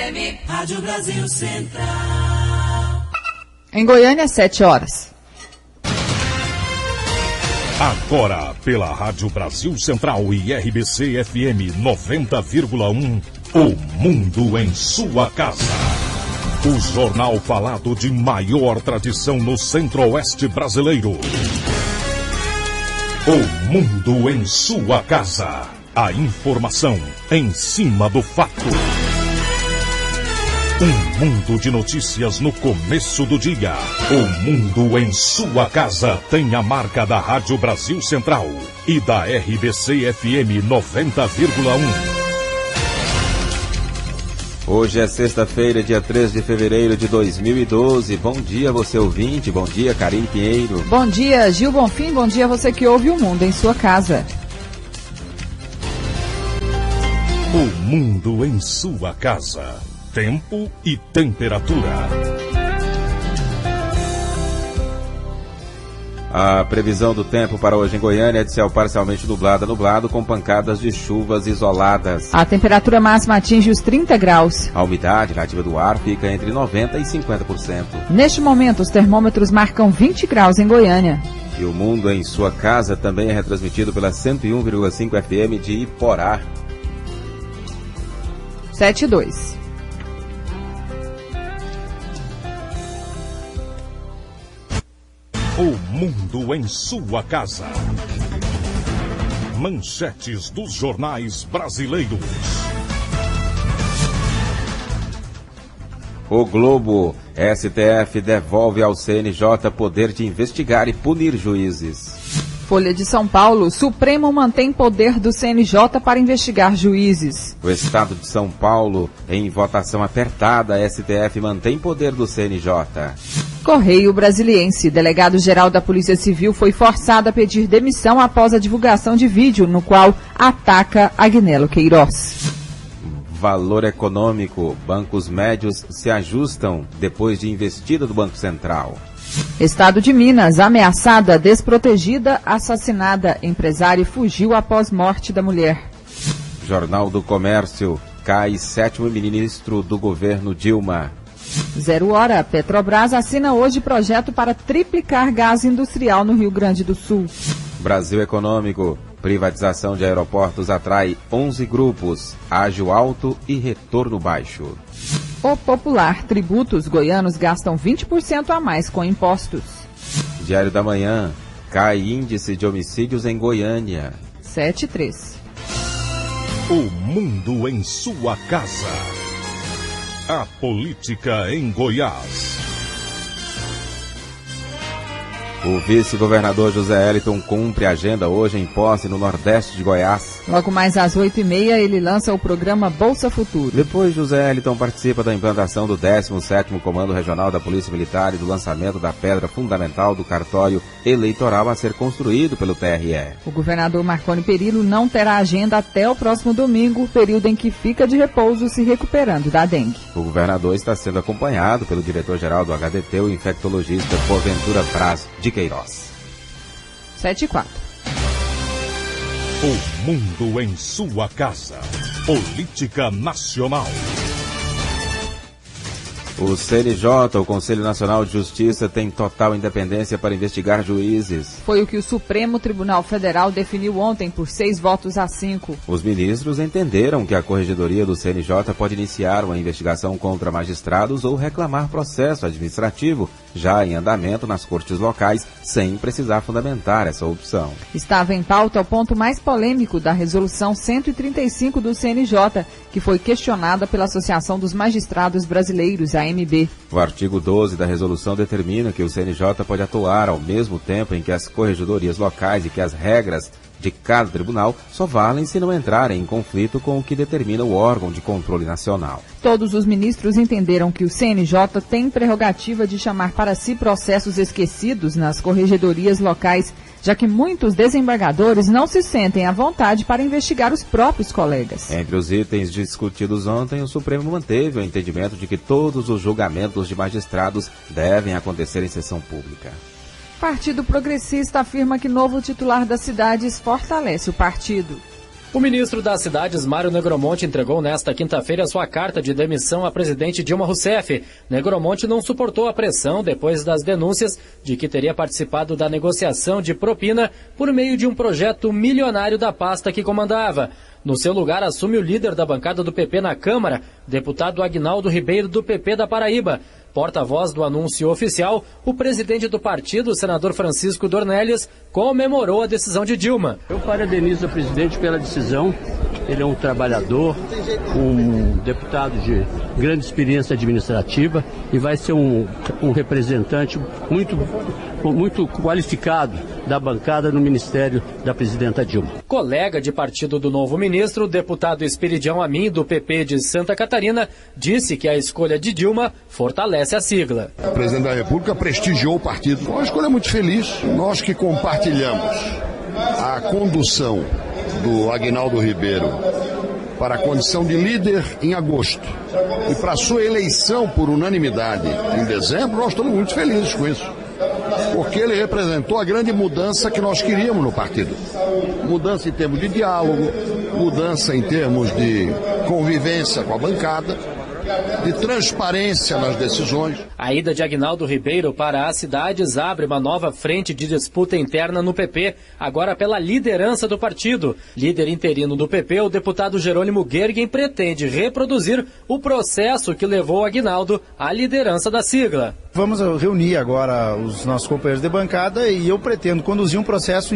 FM, Rádio Brasil Central. Em Goiânia, 7 horas. Agora, pela Rádio Brasil Central e RBC FM 90,1, O Mundo em Sua Casa. O jornal falado de maior tradição no Centro-Oeste brasileiro. O Mundo em Sua Casa. A informação em cima do fato. Um mundo de notícias no começo do dia. O Mundo em Sua Casa tem a marca da Rádio Brasil Central e da RBC FM 90,1. Hoje é sexta-feira, dia 3 de fevereiro de 2012. Bom dia, você ouvinte. Bom dia, Karine Pinheiro. Bom dia, Gil Bonfim. Bom dia, você que ouve o Mundo em Sua Casa. O Mundo em Sua Casa. Tempo e temperatura. A previsão do tempo para hoje em Goiânia é de céu parcialmente nublado, com pancadas de chuvas isoladas. A temperatura máxima atinge os 30 graus. A umidade relativa do ar fica entre 90% e 50%. Neste momento, os termômetros marcam 20 graus em Goiânia. E o Mundo em Sua Casa também é retransmitido pela 101,5 FM de Iporá. 7:02. O Mundo em Sua Casa. Manchetes dos jornais brasileiros. O Globo. STF devolve ao CNJ poder de investigar e punir juízes. Folha de São Paulo. Supremo mantém poder do CNJ para investigar juízes. O Estado de São Paulo. Em votação apertada, STF mantém poder do CNJ. Correio Brasiliense. Delegado-geral da Polícia Civil foi forçado a pedir demissão após a divulgação de vídeo no qual ataca Agnello Queiroz. Valor econômico. Bancos médios se ajustam depois de investida do Banco Central. Estado de Minas. Ameaçada, desprotegida, assassinada. Empresário fugiu após morte da mulher. Jornal do Comércio. Cai 7º ministro do governo Dilma. 0 hora. Petrobras assina hoje projeto para triplicar gás industrial no Rio Grande do Sul. Brasil Econômico. Privatização de aeroportos atrai 11 grupos. Ágio alto e retorno baixo. O Popular. Tributos. Goianos gastam 20% a mais com impostos. Diário da Manhã. Cai índice de homicídios em Goiânia. 7:03. O Mundo em Sua Casa. A política em Goiás. O vice-governador José Eliton cumpre a agenda hoje em posse no Nordeste de Goiás. Logo mais às 8h30, ele lança o programa Bolsa Futuro. Depois, José Eliton participa da implantação do 17º Comando Regional da Polícia Militar e do lançamento da pedra fundamental do cartório eleitoral a ser construído pelo TRE. O governador Marconi Perillo não terá agenda até o próximo domingo, período em que fica de repouso se recuperando da dengue. O governador está sendo acompanhado pelo diretor-geral do HDT, o infectologista Boaventura Braz de Queiroz. 7:04. O Mundo em Sua Casa. Política Nacional. O CNJ, o Conselho Nacional de Justiça, tem total independência para investigar juízes. Foi o que o Supremo Tribunal Federal definiu ontem por 6 votos a 5. Os ministros entenderam que a Corregedoria do CNJ pode iniciar uma investigação contra magistrados ou reclamar processo administrativo, já em andamento nas cortes locais, sem precisar fundamentar essa opção. Estava em pauta o ponto mais polêmico da Resolução 135 do CNJ, que foi questionada pela Associação dos Magistrados Brasileiros, a AMB. O artigo 12 da resolução determina que o CNJ pode atuar ao mesmo tempo em que as corregedorias locais e que as regras de cada tribunal só valem se não entrarem em conflito com o que determina o órgão de controle nacional. Todos os ministros entenderam que o CNJ tem prerrogativa de chamar para si processos esquecidos nas corregedorias locais, já que muitos desembargadores não se sentem à vontade para investigar os próprios colegas. Entre os itens discutidos ontem, o Supremo manteve o entendimento de que todos os julgamentos de magistrados devem acontecer em sessão pública. Partido Progressista afirma que novo titular das cidades fortalece o partido. O ministro das Cidades, Mário Negromonte, entregou nesta quinta-feira sua carta de demissão à presidente Dilma Rousseff. Negromonte não suportou a pressão depois das denúncias de que teria participado da negociação de propina por meio de um projeto milionário da pasta que comandava. No seu lugar, assume o líder da bancada do PP na Câmara, deputado Aguinaldo Ribeiro, do PP da Paraíba. Porta-voz do anúncio oficial, o presidente do partido, o senador Francisco Dornelles, comemorou a decisão de Dilma. Eu parabenizo o presidente pela decisão. Ele é um trabalhador, um deputado de grande experiência administrativa e vai ser um representante muito qualificado da bancada no ministério da presidenta Dilma. Colega de partido do novo ministro, o deputado Esperidião Amin, do PP de Santa Catarina, disse que a escolha de Dilma fortalece a sigla. O presidente da República prestigiou o partido. Foi uma escolha muito feliz. Nós que compartilhamos a condução do Aguinaldo Ribeiro para a condição de líder em agosto e para a sua eleição por unanimidade em dezembro, nós estamos muito felizes com isso, porque ele representou a grande mudança que nós queríamos no partido. Mudança em termos de diálogo, mudança em termos de convivência com a bancada, de transparência nas decisões. A ida de Aguinaldo Ribeiro para as cidades abre uma nova frente de disputa interna no PP, agora pela liderança do partido. Líder interino do PP, o deputado Jerônimo Gergen pretende reproduzir o processo que levou Aguinaldo à liderança da sigla. Vamos reunir agora os nossos companheiros de bancada e eu pretendo conduzir um processo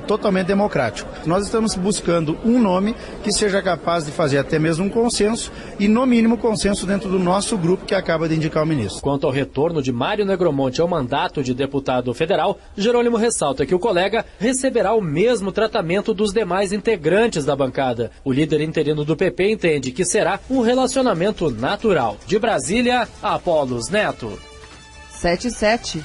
totalmente democrático. Nós estamos buscando um nome que seja capaz de fazer até mesmo um consenso e, no mínimo, consenso dentro do nosso grupo que acaba de indicar o ministro. Quanto ao retorno de Mário Negromonte ao mandato de deputado federal, Jerônimo ressalta que o colega receberá o mesmo tratamento dos demais integrantes da bancada. O líder interino do PP entende que será um relacionamento natural. De Brasília, Apolos Neto. 7-7.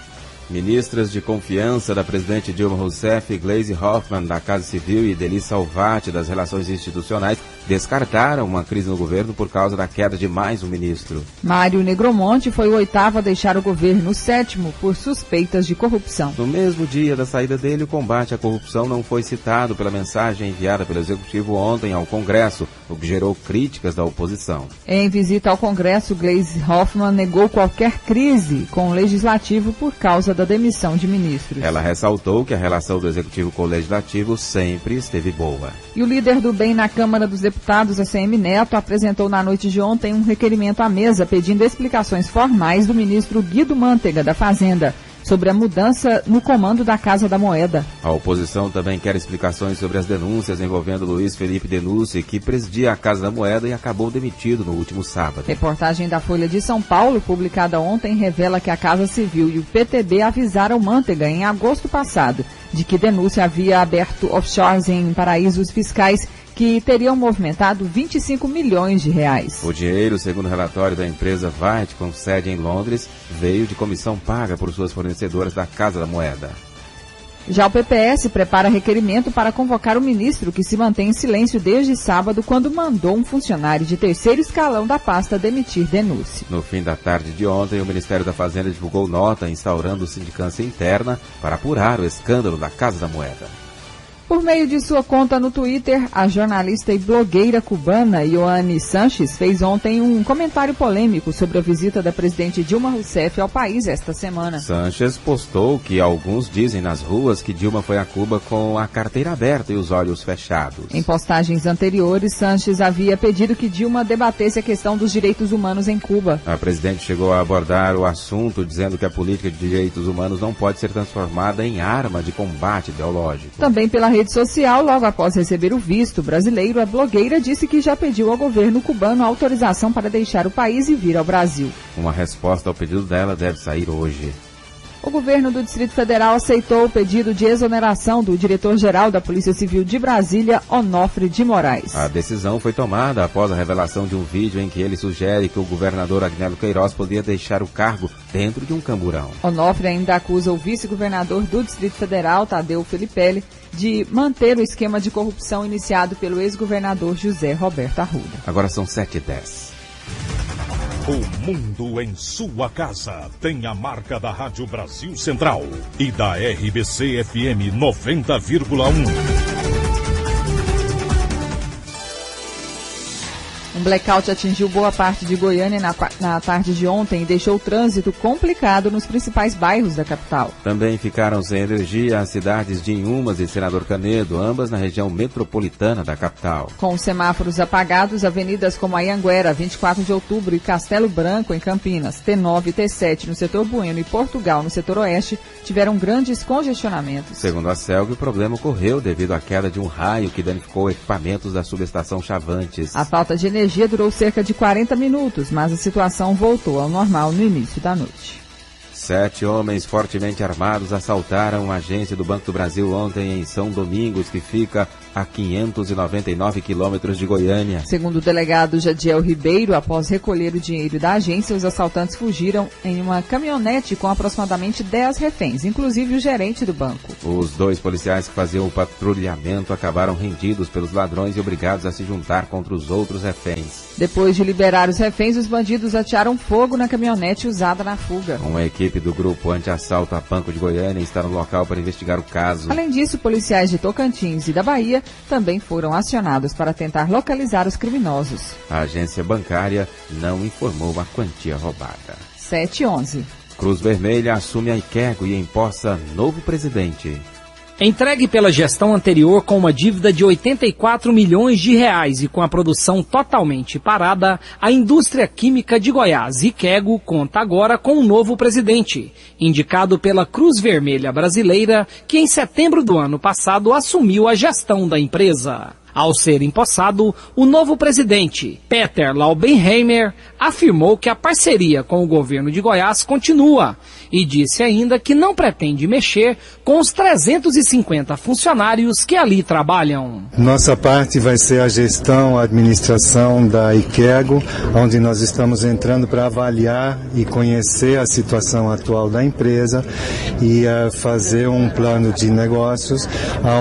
Ministras de confiança da presidente Dilma Rousseff, Gleisi Hoffmann, da Casa Civil, e Deli Salvati, das Relações Institucionais, descartaram uma crise no governo por causa da queda de mais um ministro. Mário Negromonte foi o 8º a deixar o governo, o 7º, por suspeitas de corrupção. No mesmo dia da saída dele, o combate à corrupção não foi citado pela mensagem enviada pelo Executivo ontem ao Congresso, o que gerou críticas da oposição. Em visita ao Congresso, Gleisi Hoffmann negou qualquer crise com o Legislativo por causa da demissão de ministros. Ela ressaltou que a relação do Executivo com o Legislativo sempre esteve boa. E o líder do BEM na Câmara dos Deputados, ACM Neto, apresentou na noite de ontem um requerimento à mesa pedindo explicações formais do ministro Guido Mantega, da Fazenda, sobre a mudança no comando da Casa da Moeda. A oposição também quer explicações sobre as denúncias envolvendo Luiz Felipe Denucci, que presidia a Casa da Moeda e acabou demitido no último sábado. Reportagem da Folha de São Paulo, publicada ontem, revela que a Casa Civil e o PTB avisaram Mantega em agosto passado de que Denucci havia aberto offshores em paraísos fiscais que teriam movimentado 25 milhões de reais. O dinheiro, segundo o relatório da empresa White, com sede em Londres, veio de comissão paga por suas fornecedoras da Casa da Moeda. Já o PPS prepara requerimento para convocar o ministro, que se mantém em silêncio desde sábado, quando mandou um funcionário de terceiro escalão da pasta demitir Denucci. No fim da tarde de ontem, o Ministério da Fazenda divulgou nota instaurando sindicância interna para apurar o escândalo da Casa da Moeda. Por meio de sua conta no Twitter, a jornalista e blogueira cubana Ioane Sanches fez ontem um comentário polêmico sobre a visita da presidente Dilma Rousseff ao país esta semana. Sanches postou que alguns dizem nas ruas que Dilma foi a Cuba com a carteira aberta e os olhos fechados. Em postagens anteriores, Sanches havia pedido que Dilma debatesse a questão dos direitos humanos em Cuba. A presidente chegou a abordar o assunto, dizendo que a política de direitos humanos não pode ser transformada em arma de combate ideológico. Também pela rede social, logo após receber o visto brasileiro, a blogueira disse que já pediu ao governo cubano autorização para deixar o país e vir ao Brasil. Uma resposta ao pedido dela deve sair hoje. O governo do Distrito Federal aceitou o pedido de exoneração do diretor-geral da Polícia Civil de Brasília, Onofre de Moraes. A decisão foi tomada após a revelação de um vídeo em que ele sugere que o governador Agnello Queiroz poderia deixar o cargo dentro de um camburão. Onofre ainda acusa o vice-governador do Distrito Federal, Tadeu Filippelli, de manter o esquema de corrupção iniciado pelo ex-governador José Roberto Arruda. Agora são 7h10. O mundo em sua casa tem a marca da Rádio Brasil Central e da RBC FM 90,1. Um blackout atingiu boa parte de Goiânia na tarde de ontem e deixou o trânsito complicado nos principais bairros da capital. Também ficaram sem energia as cidades de Inhumas e Senador Canedo, ambas na região metropolitana da capital. Com os semáforos apagados, avenidas como Anhanguera, 24 de outubro e Castelo Branco, em Campinas, T9 e T7 no setor Bueno e Portugal, no setor oeste, tiveram grandes congestionamentos. Segundo a CELG, o problema ocorreu devido à queda de um raio que danificou equipamentos da subestação Chavantes. A falta de energia durou cerca de 40 minutos, mas a situação voltou ao normal no início da noite. 7 homens fortemente armados assaltaram a agência do Banco do Brasil ontem em São Domingos, que fica a 599 quilômetros de Goiânia. Segundo o delegado Jadiel Ribeiro, após recolher o dinheiro da agência, os assaltantes fugiram em uma caminhonete com aproximadamente 10 reféns, inclusive o gerente do banco. Os 2 policiais que faziam o patrulhamento acabaram rendidos pelos ladrões e obrigados a se juntar contra os outros reféns. Depois de liberar os reféns, os bandidos atearam fogo na caminhonete usada na fuga. Uma equipe do grupo anti-assalto a Banco de Goiânia está no local para investigar o caso. Além disso, policiais de Tocantins e da Bahia também foram acionados para tentar localizar os criminosos. A agência bancária não informou a quantia roubada. 7h11. Cruz Vermelha assume a Iquego e empossa novo presidente. Entregue pela gestão anterior com uma dívida de 84 milhões de reais e com a produção totalmente parada, a indústria química de Goiás, Iquego, conta agora com um novo presidente, indicado pela Cruz Vermelha Brasileira, que em setembro do ano passado assumiu a gestão da empresa. Ao ser empossado, o novo presidente, Peter Laubenheimer, afirmou que a parceria com o governo de Goiás continua e disse ainda que não pretende mexer com os 350 funcionários que ali trabalham. Nossa parte vai ser a gestão, a administração da Iquego, onde nós estamos entrando para avaliar e conhecer a situação atual da empresa e fazer um plano de negócios,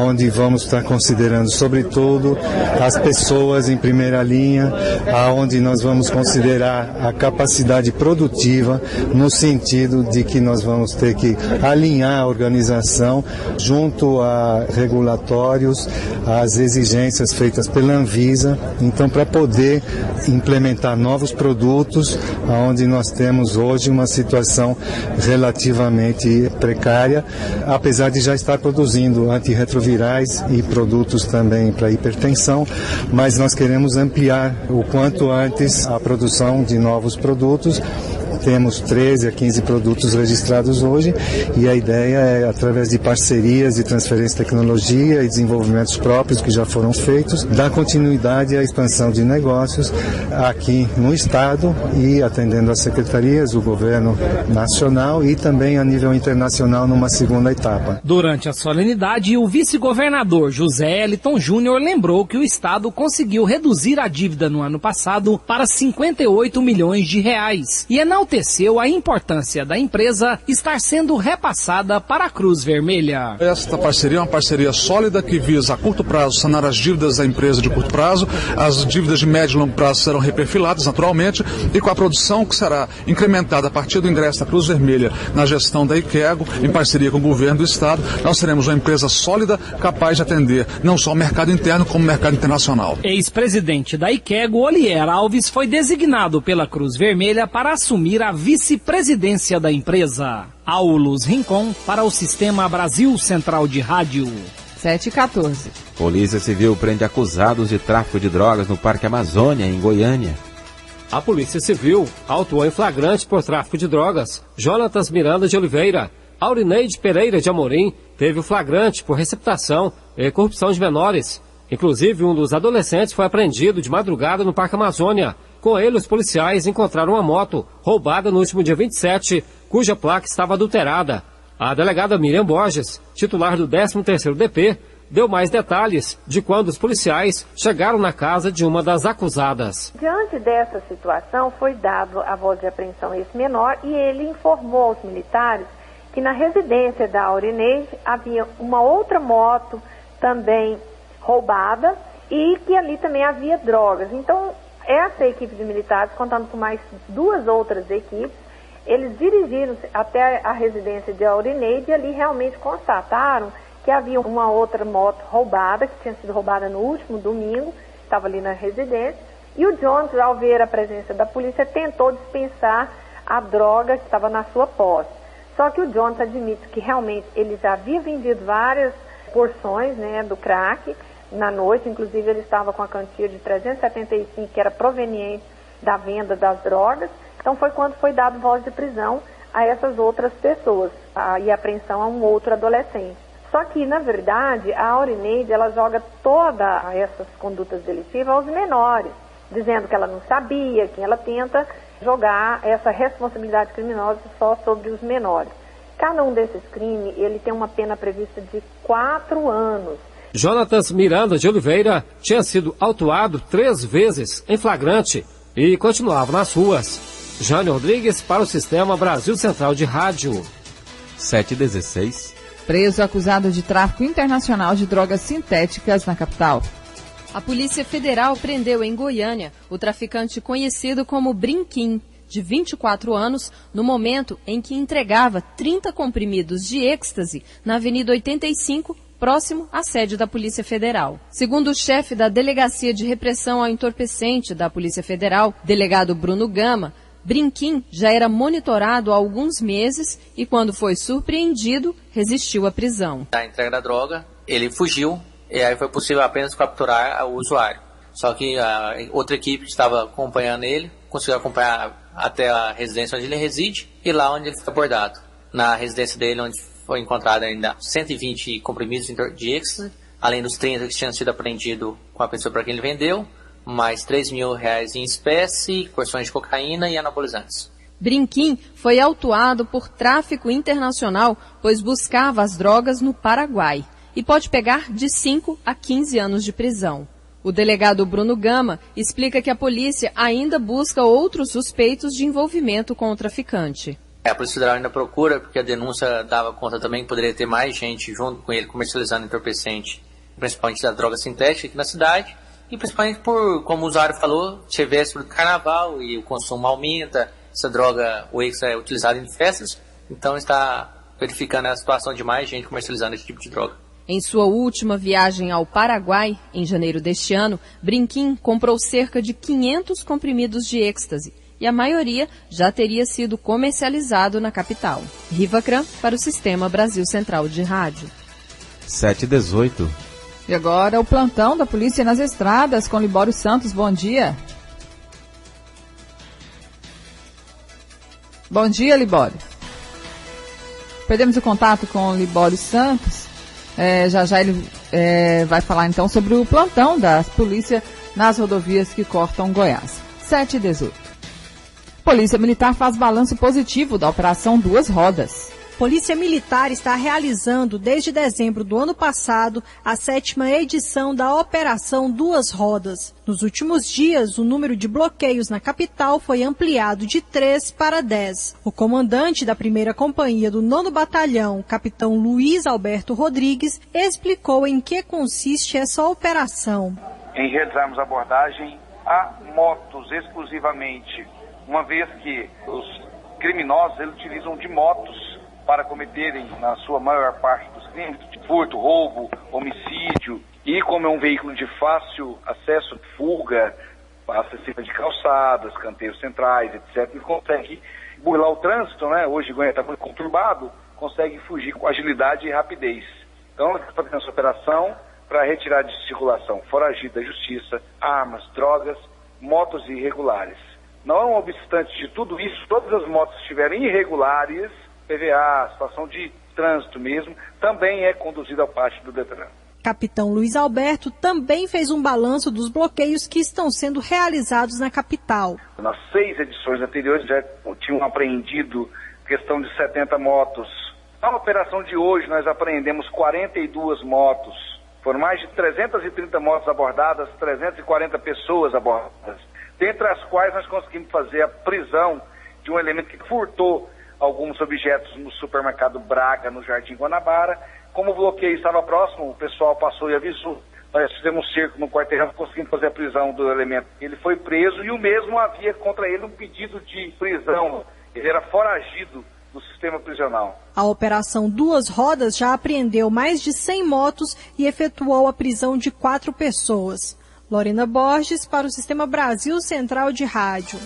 onde vamos estar considerando, sobretudo, as pessoas em primeira linha, aonde nós vamos considerar a capacidade produtiva, no sentido de que nós vamos ter que alinhar a organização junto a regulatórios, às exigências feitas pela Anvisa, então para poder implementar novos produtos, onde nós temos hoje uma situação relativamente precária, apesar de já estar produzindo antirretrovirais e produtos também para hipertensão, mas nós queremos ampliar o quanto antes a produção de novos produtos. Temos 13 a 15 produtos registrados hoje e a ideia é, através de parcerias de transferência de tecnologia e desenvolvimentos próprios que já foram feitos, dar continuidade à expansão de negócios aqui no Estado e atendendo as secretarias, o governo nacional e também a nível internacional numa segunda etapa. Durante a solenidade, o vice-governador José Eliton Júnior lembrou que o Estado conseguiu reduzir a dívida no ano passado para 58 milhões de reais e enalteceu a importância da empresa estar sendo repassada para a Cruz Vermelha. Esta parceria é uma parceria sólida que visa a curto prazo sanar as dívidas da empresa de curto prazo, as dívidas de médio e longo prazo serão reperfiladas naturalmente e com a produção que será incrementada a partir do ingresso da Cruz Vermelha na gestão da Iquego, em parceria com o governo do Estado, nós seremos uma empresa sólida capaz de atender não só o mercado interno como o mercado internacional. Ex-presidente da Iquego, Olier Alves, foi designado pela Cruz Vermelha para assumir a vice-presidência da empresa. Aulus Rincon para o Sistema Brasil Central de Rádio. 7h14. Polícia Civil prende acusados de tráfico de drogas no Parque Amazônia, em Goiânia. A Polícia Civil autuou em flagrante por tráfico de drogas Jonatas Miranda de Oliveira. Aurineide Pereira de Amorim teve o flagrante por receptação e corrupção de menores. Inclusive, um dos adolescentes foi apreendido de madrugada no Parque Amazônia. Com ele, os policiais encontraram uma moto roubada no último dia 27, cuja placa estava adulterada. A delegada Miriam Borges, titular do 13º DP, deu mais detalhes de quando os policiais chegaram na casa de uma das acusadas. Diante dessa situação, foi dado a voz de apreensão a esse menor e ele informou aos militares que na residência da Aurineide havia uma outra moto também roubada e que ali também havia drogas. Então, essa equipe de militares, contando com mais 2 outras equipes, eles dirigiram-se até a residência de Aurineide e ali realmente constataram que havia uma outra moto roubada, que tinha sido roubada no último domingo, estava ali na residência, E o Jones, ao ver a presença da polícia, tentou dispensar a droga que estava na sua posse. Só que o Jones admite que realmente ele já havia vendido várias porções, né, do crack na noite, inclusive ele estava com a quantia de 375 que era proveniente da venda das drogas. Então foi quando foi dado voz de prisão a essas outras pessoas e apreensão a um outro adolescente. Só que, na verdade, a Aurineide, ela joga todas essas condutas delitivas aos menores, dizendo que ela não sabia, que ela tenta jogar essa responsabilidade criminosa só sobre os menores. Cada um desses crimes, ele tem uma pena prevista de 4 anos. Jonatas Miranda de Oliveira tinha sido autuado 3 vezes em flagrante e continuava nas ruas. Jânio Rodrigues para o Sistema Brasil Central de Rádio. 7h16. Preso acusado de tráfico internacional de drogas sintéticas na capital. A Polícia Federal prendeu em Goiânia o traficante conhecido como Brinquim, de 24 anos, no momento em que entregava 30 comprimidos de êxtase na Avenida 85, próximo à sede da Polícia Federal. Segundo o chefe da Delegacia de Repressão ao Entorpecente da Polícia Federal, delegado Bruno Gama, Brinquim já era monitorado há alguns meses e, quando foi surpreendido, resistiu à prisão. Na entrega da droga, ele fugiu e aí foi possível apenas capturar o usuário. Só que a outra equipe que estava acompanhando ele conseguiu acompanhar até a residência onde ele reside e lá onde ele foi abordado. Na residência dele, onde foi encontrado ainda 120 comprimidos de êxtase, além dos 30 que tinham sido apreendidos com a pessoa para quem ele vendeu, mais R$3.000 em espécie, porções de cocaína e anabolizantes. Brinquim foi autuado por tráfico internacional, pois buscava as drogas no Paraguai e pode pegar de 5 a 15 anos de prisão. O delegado Bruno Gama explica que a polícia ainda busca outros suspeitos de envolvimento com o traficante. A Polícia Federal ainda procura, porque a denúncia dava conta também que poderia ter mais gente junto com ele comercializando entorpecente, principalmente da droga sintética aqui na cidade, e principalmente por, como o usuário falou, ser véspera do carnaval e o consumo aumenta, essa droga, o êxtase é utilizado em festas, então está verificando a situação de mais gente comercializando esse tipo de droga. Em sua última viagem ao Paraguai, em janeiro deste ano, Brinquim comprou cerca de 500 comprimidos de êxtase e a maioria já teria sido comercializado na capital. Rivacran para o Sistema Brasil Central de Rádio. 7h18. E agora o plantão da polícia nas estradas com Libório Santos. Bom dia. Bom dia, Libório. Perdemos o contato com o Libório Santos. Já ele vai falar então sobre o plantão da polícia nas rodovias que cortam Goiás. 7h18. Polícia Militar faz balanço positivo da Operação Duas Rodas. Polícia Militar está realizando, desde dezembro do ano passado, a 7ª edição da Operação Duas Rodas. Nos últimos dias, o número de bloqueios na capital foi ampliado de 3 para 10. O comandante da 1ª Companhia do 9º Batalhão, capitão Luiz Alberto Rodrigues, explicou em que consiste essa operação. Em realizarmos abordagem a motos exclusivamente, uma vez que os criminosos eles utilizam de motos para cometerem, na sua maior parte dos crimes, de furto, roubo, homicídio, e como é um veículo de fácil acesso, fuga, acessível de calçadas, canteiros centrais, etc., ele consegue burlar o trânsito, né? Hoje Goiânia está muito conturbado, consegue fugir com agilidade e rapidez. Então, nós estamos fazendo essa operação para retirar de circulação foragido da justiça, armas, drogas, motos irregulares. Não obstante de tudo isso, todas as motos que estiverem irregulares, PVA, situação de trânsito mesmo, também é conduzida ao pátio do Detran. Capitão Luiz Alberto também fez um balanço dos bloqueios que estão sendo realizados na capital. Nas 6 edições anteriores já tinham apreendido questão de 70 motos. Na operação de hoje nós apreendemos 42 motos. Foram mais de 330 motos abordadas, 340 pessoas abordadas, dentre as quais nós conseguimos fazer a prisão de um elemento que furtou alguns objetos no supermercado Braga, no Jardim Guanabara. Como o bloqueio estava próximo, o pessoal passou e avisou. Nós fizemos um cerco no quarteirão, conseguimos fazer a prisão do elemento. Ele foi preso e o mesmo havia contra ele um pedido de prisão. Ele era foragido do sistema prisional. A Operação Duas Rodas já apreendeu mais de 100 motos e efetuou a prisão de 4 pessoas. Lorena Borges para o Sistema Brasil Central de Rádio.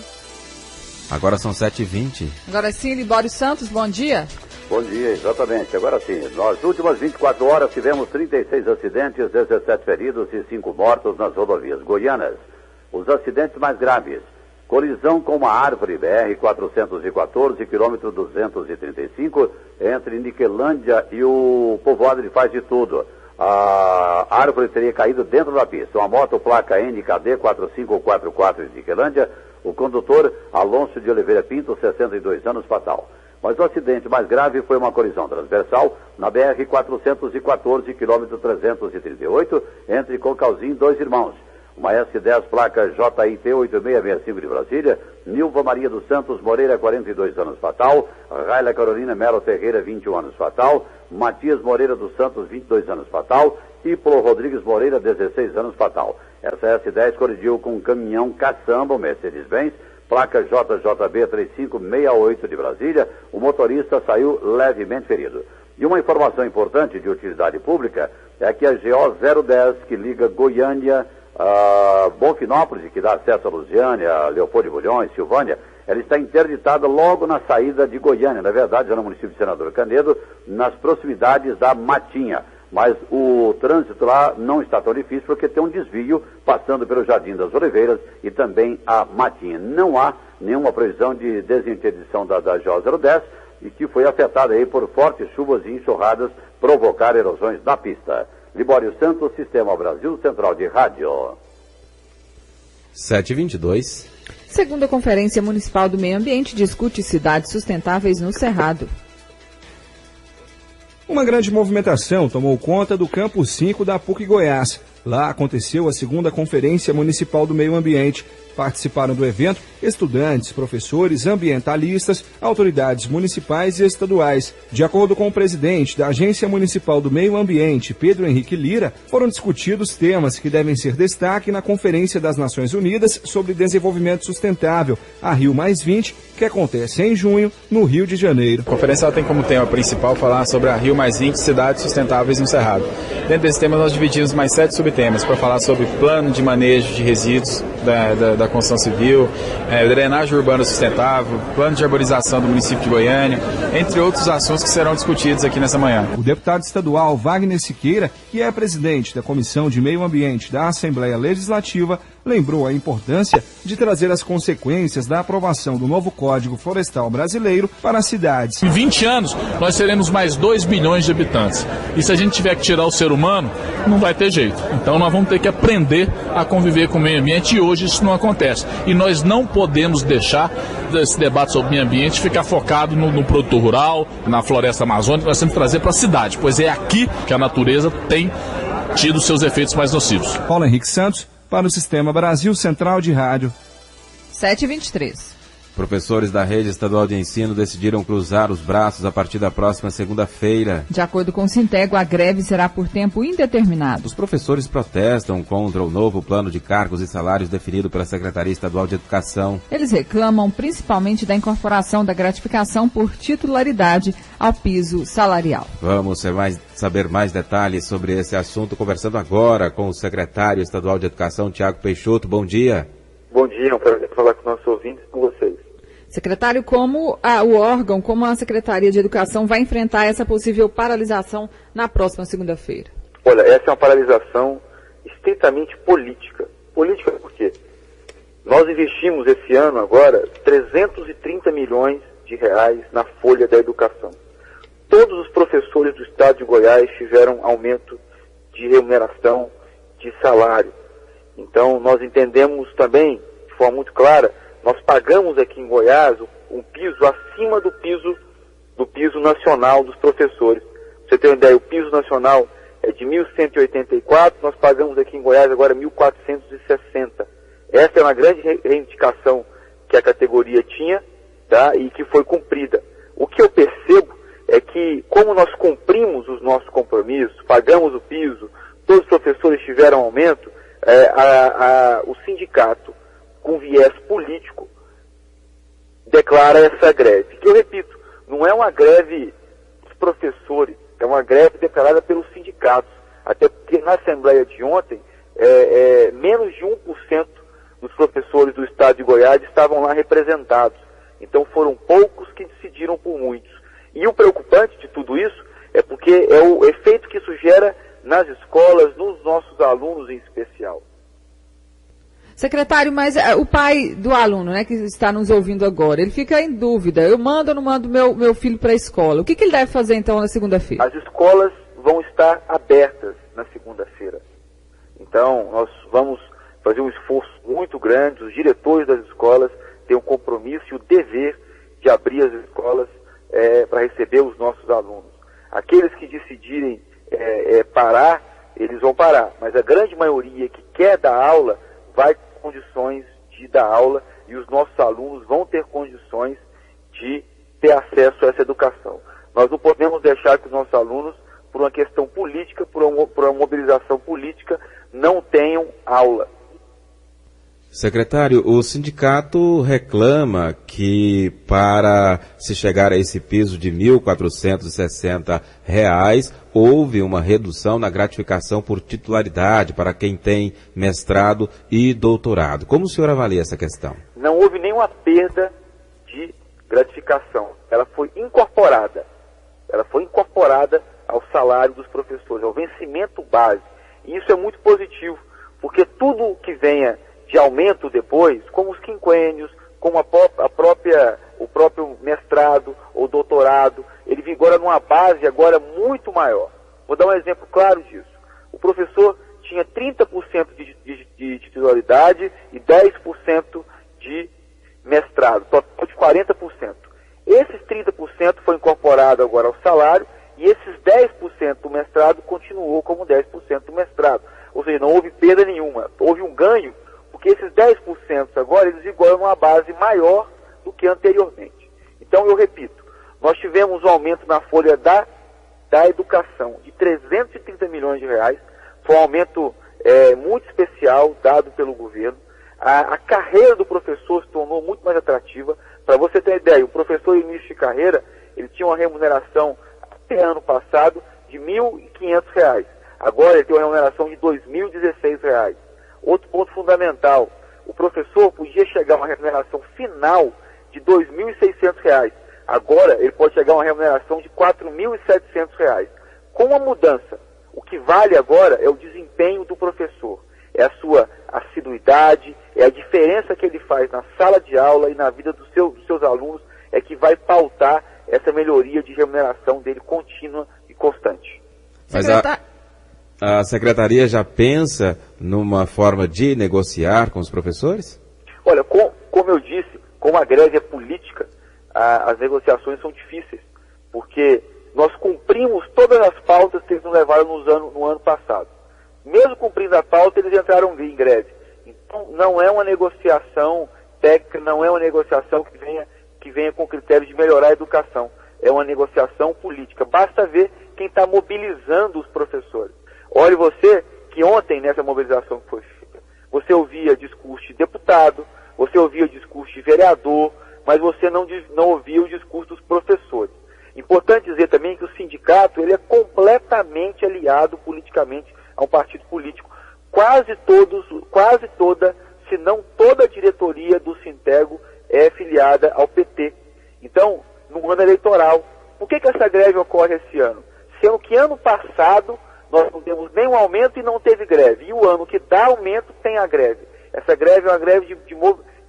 Agora são 7h20. Agora sim, Libório Santos, bom dia. Bom dia, exatamente. Agora sim, nas últimas 24 horas tivemos 36 acidentes, 17 feridos e 5 mortos nas rodovias goianas. Os acidentes mais graves: colisão com uma árvore BR-414, quilômetro 235, entre Niquelândia e o povoado de Faz de Tudo. A árvore teria caído dentro da pista. Uma moto placa NKD 4544 de Niquelândia. O condutor, Alonso de Oliveira Pinto, 62 anos, fatal. Mas o acidente mais grave foi uma colisão transversal na BR-414, quilômetro 338, entre Cocalzinho e Dois Irmãos. Uma S10 placa JIT 8665 de Brasília, Nilva Maria dos Santos Moreira, 42 anos, fatal. Raila Carolina Melo Ferreira, 21 anos, fatal. Matias Moreira dos Santos, 22 anos, fatal. E Plo Rodrigues Moreira, 16 anos, fatal. Essa S10 colidiu com um caminhão caçamba, o Mercedes-Benz, placa JJB 3568 de Brasília. O motorista saiu levemente ferido. E uma informação importante de utilidade pública é que a GO 010, que liga Goiânia a Bonfinópolis, que dá acesso a Lusiânia, Leopoldo de Bulhões, Silvânia, ela está interditada logo na saída de Goiânia, na verdade, já no município de Senador Canedo, nas proximidades da Matinha. Mas o trânsito lá não está tão difícil porque tem um desvio passando pelo Jardim das Oliveiras e também a Matinha. Não há nenhuma previsão de desinterdição da GO 010 e que foi afetada aí por fortes chuvas e enxurradas provocar erosões na pista. Libório Santos, Sistema Brasil Central de Rádio. 7h22. Segunda Conferência Municipal do Meio Ambiente discute cidades sustentáveis no Cerrado. Uma grande movimentação tomou conta do Campus 5 da PUC Goiás. Lá aconteceu a segunda Conferência Municipal do Meio Ambiente. Participaram do evento estudantes, professores, ambientalistas, autoridades municipais e estaduais. De acordo com o presidente da Agência Municipal do Meio Ambiente, Pedro Henrique Lira, foram discutidos temas que devem ser destaque na Conferência das Nações Unidas sobre Desenvolvimento Sustentável, a Rio+20, que acontece em junho, no Rio de Janeiro. A conferência tem como tema principal falar sobre a Rio+20, cidades sustentáveis no Cerrado. Dentro desse tema nós dividimos mais 7 subtemas para falar sobre plano de manejo de resíduos da construção civil, drenagem urbana sustentável, plano de arborização do município de Goiânia, entre outros assuntos que serão discutidos aqui nessa manhã. O deputado estadual Wagner Siqueira, que é presidente da Comissão de Meio Ambiente da Assembleia Legislativa, lembrou a importância de trazer as consequências da aprovação do novo Código Florestal Brasileiro para as cidades. Em 20 anos, nós teremos mais 2 bilhões de habitantes. E se a gente tiver que tirar o ser humano, não vai ter jeito. Então nós vamos ter que aprender a conviver com o meio ambiente e hoje isso não acontece. E nós não podemos deixar esse debate sobre o meio ambiente ficar focado no produtor rural, na floresta amazônica. Nós temos que trazer para a cidade, pois é aqui que a natureza tem tido seus efeitos mais nocivos. Paulo Henrique Santos, para o Sistema Brasil Central de Rádio. 7h23. Professores da Rede Estadual de Ensino decidiram cruzar os braços a partir da próxima segunda-feira. De acordo com o Sintego, a greve será por tempo indeterminado. Os professores protestam contra o novo plano de cargos e salários definido pela Secretaria Estadual de Educação. Eles reclamam principalmente da incorporação da gratificação por titularidade ao piso salarial. Vamos saber mais detalhes sobre esse assunto, conversando agora com o secretário estadual de Educação, Tiago Peixoto. Bom dia. Bom dia, é um prazer falar com nossos ouvintes e com vocês. Secretário, como o órgão, como a Secretaria de Educação vai enfrentar essa possível paralisação na próxima segunda-feira? Olha, essa é uma paralisação estritamente política. Política por quê? Nós investimos esse ano agora 330 milhões de reais na folha da educação. Todos os professores do estado de Goiás tiveram aumento de remuneração, de salário. Então, nós entendemos também, de forma muito clara, nós pagamos aqui em Goiás um piso acima do piso nacional dos professores. Pra você ter uma ideia, o piso nacional é de 1.184, nós pagamos aqui em Goiás agora 1.460. Essa é uma grande reivindicação que a categoria tinha, tá, e que foi cumprida. O que eu percebo é que, como nós cumprimos os nossos compromissos, pagamos o piso, todos os professores tiveram aumento, o sindicato, com viés político, declara essa greve. Que eu repito, não é uma greve dos professores, é uma greve declarada pelos sindicatos. Até porque na Assembleia de ontem, menos de 1% dos professores do estado de Goiás estavam lá representados. Então foram poucos que decidiram por muitos. E o preocupante de tudo isso é porque é o efeito que isso gera nas escolas, nos nossos alunos em especial. Secretário, mas o pai do aluno, né, que está nos ouvindo agora, ele fica em dúvida, eu mando ou não mando meu filho para a escola? O que ele deve fazer então na segunda-feira? As escolas vão estar abertas na segunda-feira. Então, nós vamos fazer um esforço muito grande, os diretores das escolas têm um compromisso e o dever de abrir as escolas para receber os nossos alunos. Aqueles que decidirem parar, eles vão parar, mas a grande maioria que quer dar aula vai ter condições de dar aula e os nossos alunos vão ter condições de ter acesso a essa educação. Nós não podemos deixar que os nossos alunos, por uma questão política, por uma mobilização política, não tenham aula. Secretário, o sindicato reclama que para se chegar a esse piso de R$ 1.460, houve uma redução na gratificação por titularidade para quem tem mestrado e doutorado. Como o senhor avalia essa questão? Não houve nenhuma perda de gratificação. Ela foi incorporada. Ela foi incorporada ao salário dos professores, ao vencimento base. E isso é muito positivo, porque tudo que venha de aumento depois, como os quinquênios, como o próprio mestrado ou doutorado, ele vigora numa base agora muito maior. Vou dar um exemplo claro disso. O professor tinha 30% de titularidade e 10% de mestrado, total de 40%. Esses 30% foi incorporado agora ao salário e esses 10% do mestrado continuou como 10% do mestrado. Ou seja, não houve perda nenhuma, houve um ganho, porque esses 10% agora, eles vigoram uma base maior do que anteriormente. Então, eu repito, nós tivemos um aumento na folha da educação de 330 milhões de reais, foi um aumento muito especial dado pelo governo. A carreira do professor se tornou muito mais atrativa. Para você ter ideia, o professor início de carreira, ele tinha uma remuneração até ano passado de R$ 1.500. Agora ele tem uma remuneração de R$ 2.016. Outro ponto fundamental, o professor podia chegar a uma remuneração final de R$ 2.600. Agora ele pode chegar a uma remuneração de R$ 4.700. Com a mudança, o que vale agora é o desempenho do professor, é a sua assiduidade, é a diferença que ele faz na sala de aula e na vida dos seus alunos, é que vai pautar essa melhoria de remuneração dele contínua e constante. Mas a secretaria já pensa numa forma de negociar com os professores? Olha, como eu disse, como a greve é política, as negociações são difíceis, porque nós cumprimos todas as pautas que eles nos levaram no ano passado. Mesmo cumprindo a pauta, eles entraram em greve. Então, não é uma negociação técnica, não é uma negociação que venha com o critério de melhorar a educação. É uma negociação política. Basta ver quem está mobilizando os professores. Olhe você que ontem, nessa mobilização que foi feita, você ouvia discurso de deputado, você ouvia discurso de vereador, mas você não ouvia o discurso dos professores. Importante dizer também que o sindicato ele é completamente aliado politicamente a um partido político. Quase toda, se não toda a diretoria do Sintego é filiada ao PT. Então, no ano eleitoral, por que essa greve ocorre esse ano? Sendo que ano passado nós não temos nenhum aumento e não teve greve. E o ano que dá aumento tem a greve. Essa greve é uma greve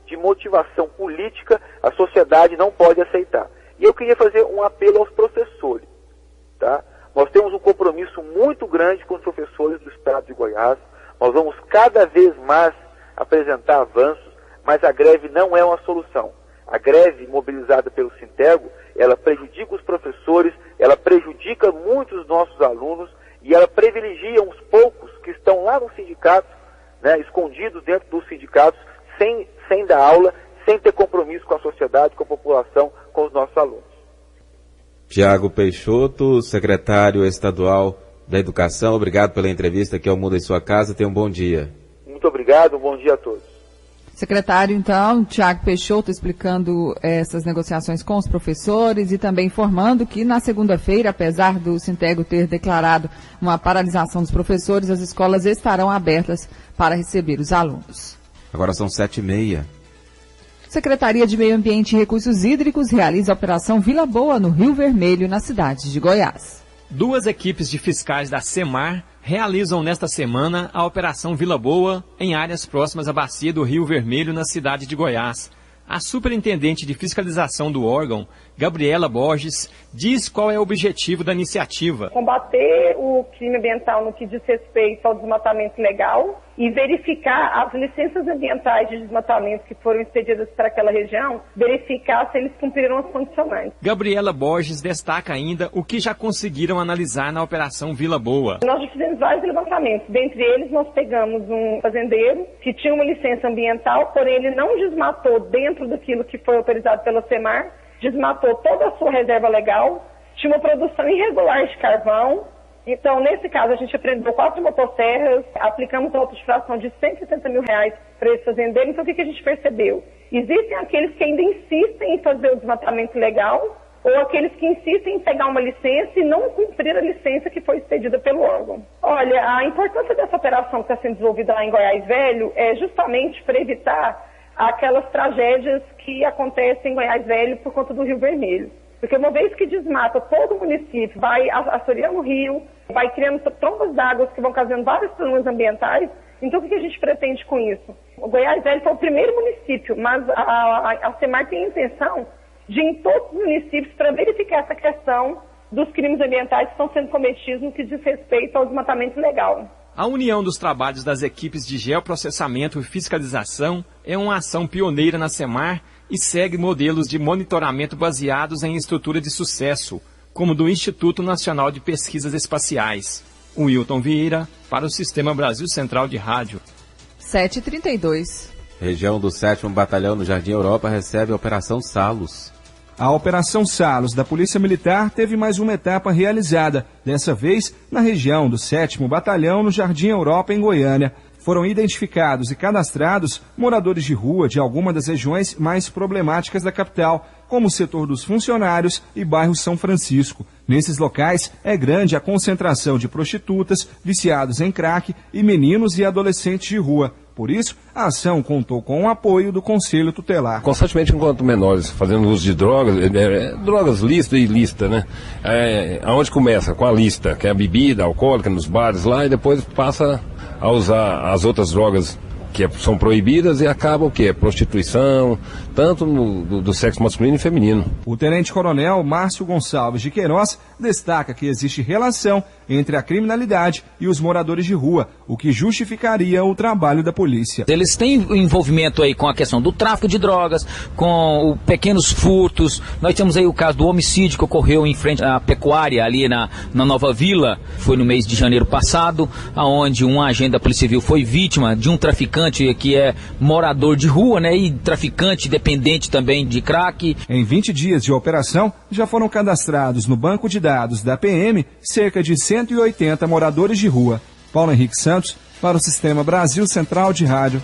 de motivação política, a sociedade não pode aceitar. E eu queria fazer um apelo aos professores, tá? Nós temos um compromisso muito grande com os professores do estado de Goiás. Nós vamos cada vez mais apresentar avanços, mas a greve não é uma solução. A greve mobilizada pelo Sintego, ela prejudica os professores, ela prejudica muitos dos nossos alunos e ela privilegia uns poucos que estão lá no sindicato, né, escondidos dentro dos sindicatos, sem dar aula, sem ter compromisso com a sociedade, com a população, com os nossos alunos. Tiago Peixoto, secretário estadual da Educação, obrigado pela entrevista aqui ao Mundo em Sua Casa. Tenha um bom dia. Muito obrigado, um bom dia a todos. Secretário, então, Tiago Peixoto explicando essas negociações com os professores e também informando que na segunda-feira, apesar do Sintego ter declarado uma paralisação dos professores, as escolas estarão abertas para receber os alunos. Agora são 7h30. Secretaria de Meio Ambiente e Recursos Hídricos realiza a Operação Vila Boa no Rio Vermelho, na cidade de Goiás. 2 equipes de fiscais da SEMAR realizam nesta semana a Operação Vila Boa em áreas próximas à bacia do Rio Vermelho, na cidade de Goiás. A superintendente de fiscalização do órgão, Gabriela Borges, diz qual é o objetivo da iniciativa. Combater o crime ambiental no que diz respeito ao desmatamento legal e verificar as licenças ambientais de desmatamento que foram expedidas para aquela região, verificar se eles cumpriram as condicionantes. Gabriela Borges destaca ainda o que já conseguiram analisar na Operação Vila Boa. Nós já fizemos vários levantamentos. Dentre eles, nós pegamos um fazendeiro que tinha uma licença ambiental, porém ele não desmatou dentro daquilo que foi autorizado pela SEMAR, desmatou toda a sua reserva legal, tinha uma produção irregular de carvão. Então, nesse caso, a gente apreendeu 4 motosserras, aplicamos uma auto-infração de R$170 mil para esse fazendeiro. Então, o que a gente percebeu? Existem aqueles que ainda insistem em fazer o desmatamento legal, ou aqueles que insistem em pegar uma licença e não cumprir a licença que foi expedida pelo órgão. Olha, a importância dessa operação que está sendo desenvolvida lá em Goiás Velho é justamente para evitar aquelas tragédias que acontecem em Goiás Velho por conta do Rio Vermelho. Porque uma vez que desmata todo o município, vai assoreando o rio, vai criando trombas d'água que vão causando vários problemas ambientais. Então, o que a gente pretende com isso? O Goiás Velho foi o primeiro município, mas a SEMAR tem a intenção de ir em todos os municípios para verificar essa questão dos crimes ambientais que estão sendo cometidos no que diz respeito ao desmatamento ilegal. A união dos trabalhos das equipes de geoprocessamento e fiscalização é uma ação pioneira na SEMAR e segue modelos de monitoramento baseados em estrutura de sucesso, como do Instituto Nacional de Pesquisas Espaciais. Wilton Vieira, para o Sistema Brasil Central de Rádio. 7h32. Região do 7º Batalhão no Jardim Europa recebe a Operação Salos. A Operação Salos da Polícia Militar teve mais uma etapa realizada, dessa vez na região do 7º Batalhão no Jardim Europa, em Goiânia. Foram identificados e cadastrados moradores de rua de alguma das regiões mais problemáticas da capital, como o setor dos funcionários e bairro São Francisco. Nesses locais é grande a concentração de prostitutas, viciados em crack e meninos e adolescentes de rua. Por isso, a ação contou com o apoio do Conselho Tutelar. Constantemente encontro menores fazendo uso de drogas, drogas lícitas e ilícitas, né? Aonde começa? Com a lícita, que é a bebida alcoólica nos bares lá, e depois passa a usar as outras drogas que são proibidas e acaba o quê? Prostituição, tanto do sexo masculino e feminino. O tenente-coronel Márcio Gonçalves de Queiroz destaca que existe relação entre a criminalidade e os moradores de rua, o que justificaria o trabalho da polícia. Eles têm envolvimento aí com a questão do tráfico de drogas, com pequenos furtos. Nós temos aí o caso do homicídio que ocorreu em frente à pecuária ali na Nova Vila, foi no mês de janeiro passado, onde um agente da Polícia Civil foi vítima de um traficante que é morador de rua, né, e traficante dependente também de crack. Em 20 dias de operação, já foram cadastrados no banco de dados da PM cerca de 180 moradores de rua. Paulo Henrique Santos, para o Sistema Brasil Central de Rádio.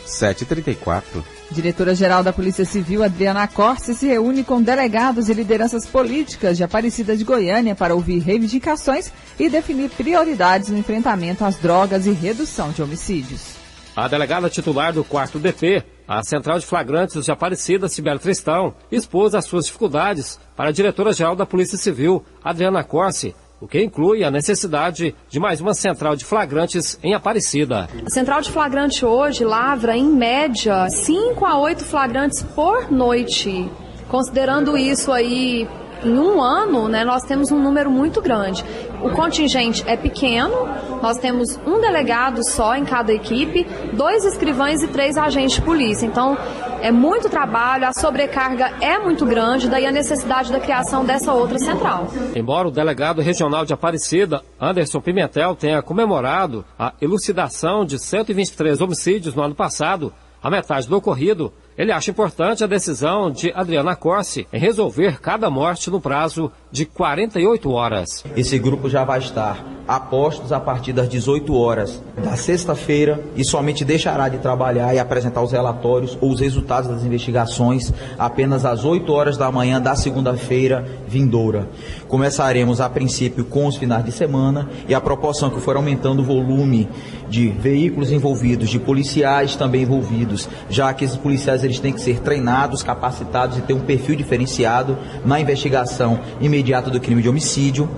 7h34. Diretora-geral da Polícia Civil, Adriana Corsi, se reúne com delegados e lideranças políticas de Aparecida de Goiânia para ouvir reivindicações e definir prioridades no enfrentamento às drogas e redução de homicídios. A delegada titular do 4º DP, a Central de Flagrantes de Aparecida, Cibele Tristão, expôs as suas dificuldades para a diretora-geral da Polícia Civil, Adriana Corsi, o que inclui a necessidade de mais uma central de flagrantes em Aparecida. A central de flagrante hoje lavra, em média, 5 a 8 flagrantes por noite. Considerando isso aí, em um ano, né, nós temos um número muito grande. O contingente é pequeno, nós temos um delegado só em cada equipe, 2 escrivães e 3 agentes de polícia. Então, é muito trabalho, a sobrecarga é muito grande, daí a necessidade da criação dessa outra central. Embora o delegado regional de Aparecida, Anderson Pimentel, tenha comemorado a elucidação de 123 homicídios no ano passado, a metade do ocorrido, ele acha importante a decisão de Adriana Corsi em resolver cada morte no prazo de 48 horas. Esse grupo já vai estar apostos a partir das 18 horas da sexta-feira e somente deixará de trabalhar e apresentar os relatórios ou os resultados das investigações apenas às 8 horas da manhã da segunda-feira vindoura. Começaremos a princípio com os finais de semana e a proporção que for aumentando o volume de veículos envolvidos, de policiais também envolvidos, já que esses policiais eles têm que ser treinados, capacitados e ter um perfil diferenciado na investigação imediata do crime de homicídio.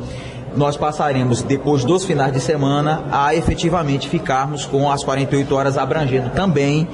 Nós passaremos, depois dos finais de semana, a efetivamente ficarmos com as 48 horas abrangendo também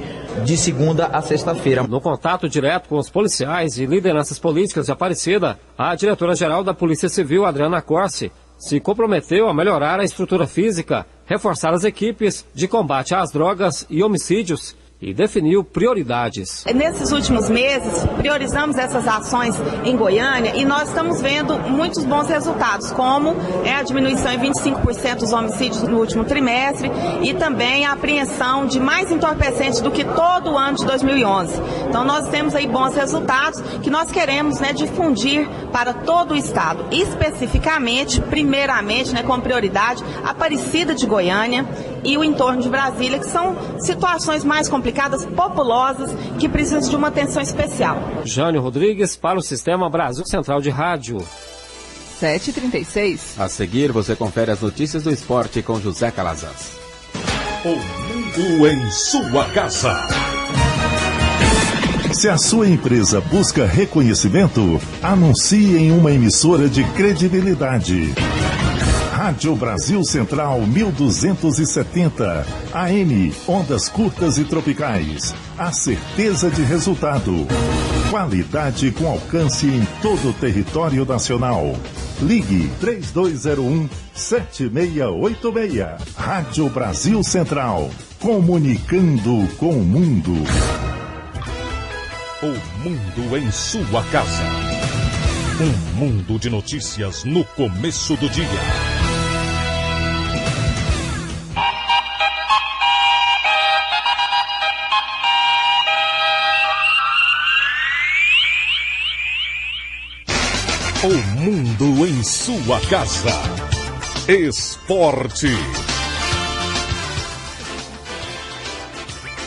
de segunda a sexta-feira. No contato direto com os policiais e lideranças políticas de Aparecida, a diretora-geral da Polícia Civil, Adriana Corsi, se comprometeu a melhorar a estrutura física, reforçar as equipes de combate às drogas e homicídios e definiu prioridades. Nesses últimos meses, priorizamos essas ações em Goiânia e nós estamos vendo muitos bons resultados, como a diminuição em 25% dos homicídios no último trimestre e também a apreensão de mais entorpecentes do que todo o ano de 2011. Então nós temos aí bons resultados que nós queremos difundir para todo o estado, especificamente, primeiramente, como prioridade, Aparecida de Goiânia e o entorno de Brasília, que são situações mais complicadas, populosas, que precisam de uma atenção especial. Jânio Rodrigues para o Sistema Brasil Central de Rádio. 7h36. A seguir, você confere as notícias do esporte com José Calazans. O mundo em sua casa. Se a sua empresa busca reconhecimento, anuncie em uma emissora de credibilidade. Rádio Brasil Central 1270, AM, ondas curtas e tropicais. A certeza de resultado. Qualidade com alcance em todo o território nacional. Ligue 3201-7686. Rádio Brasil Central, comunicando com o mundo. O mundo em sua casa. Um mundo de notícias no começo do dia. O mundo em sua casa. Esporte.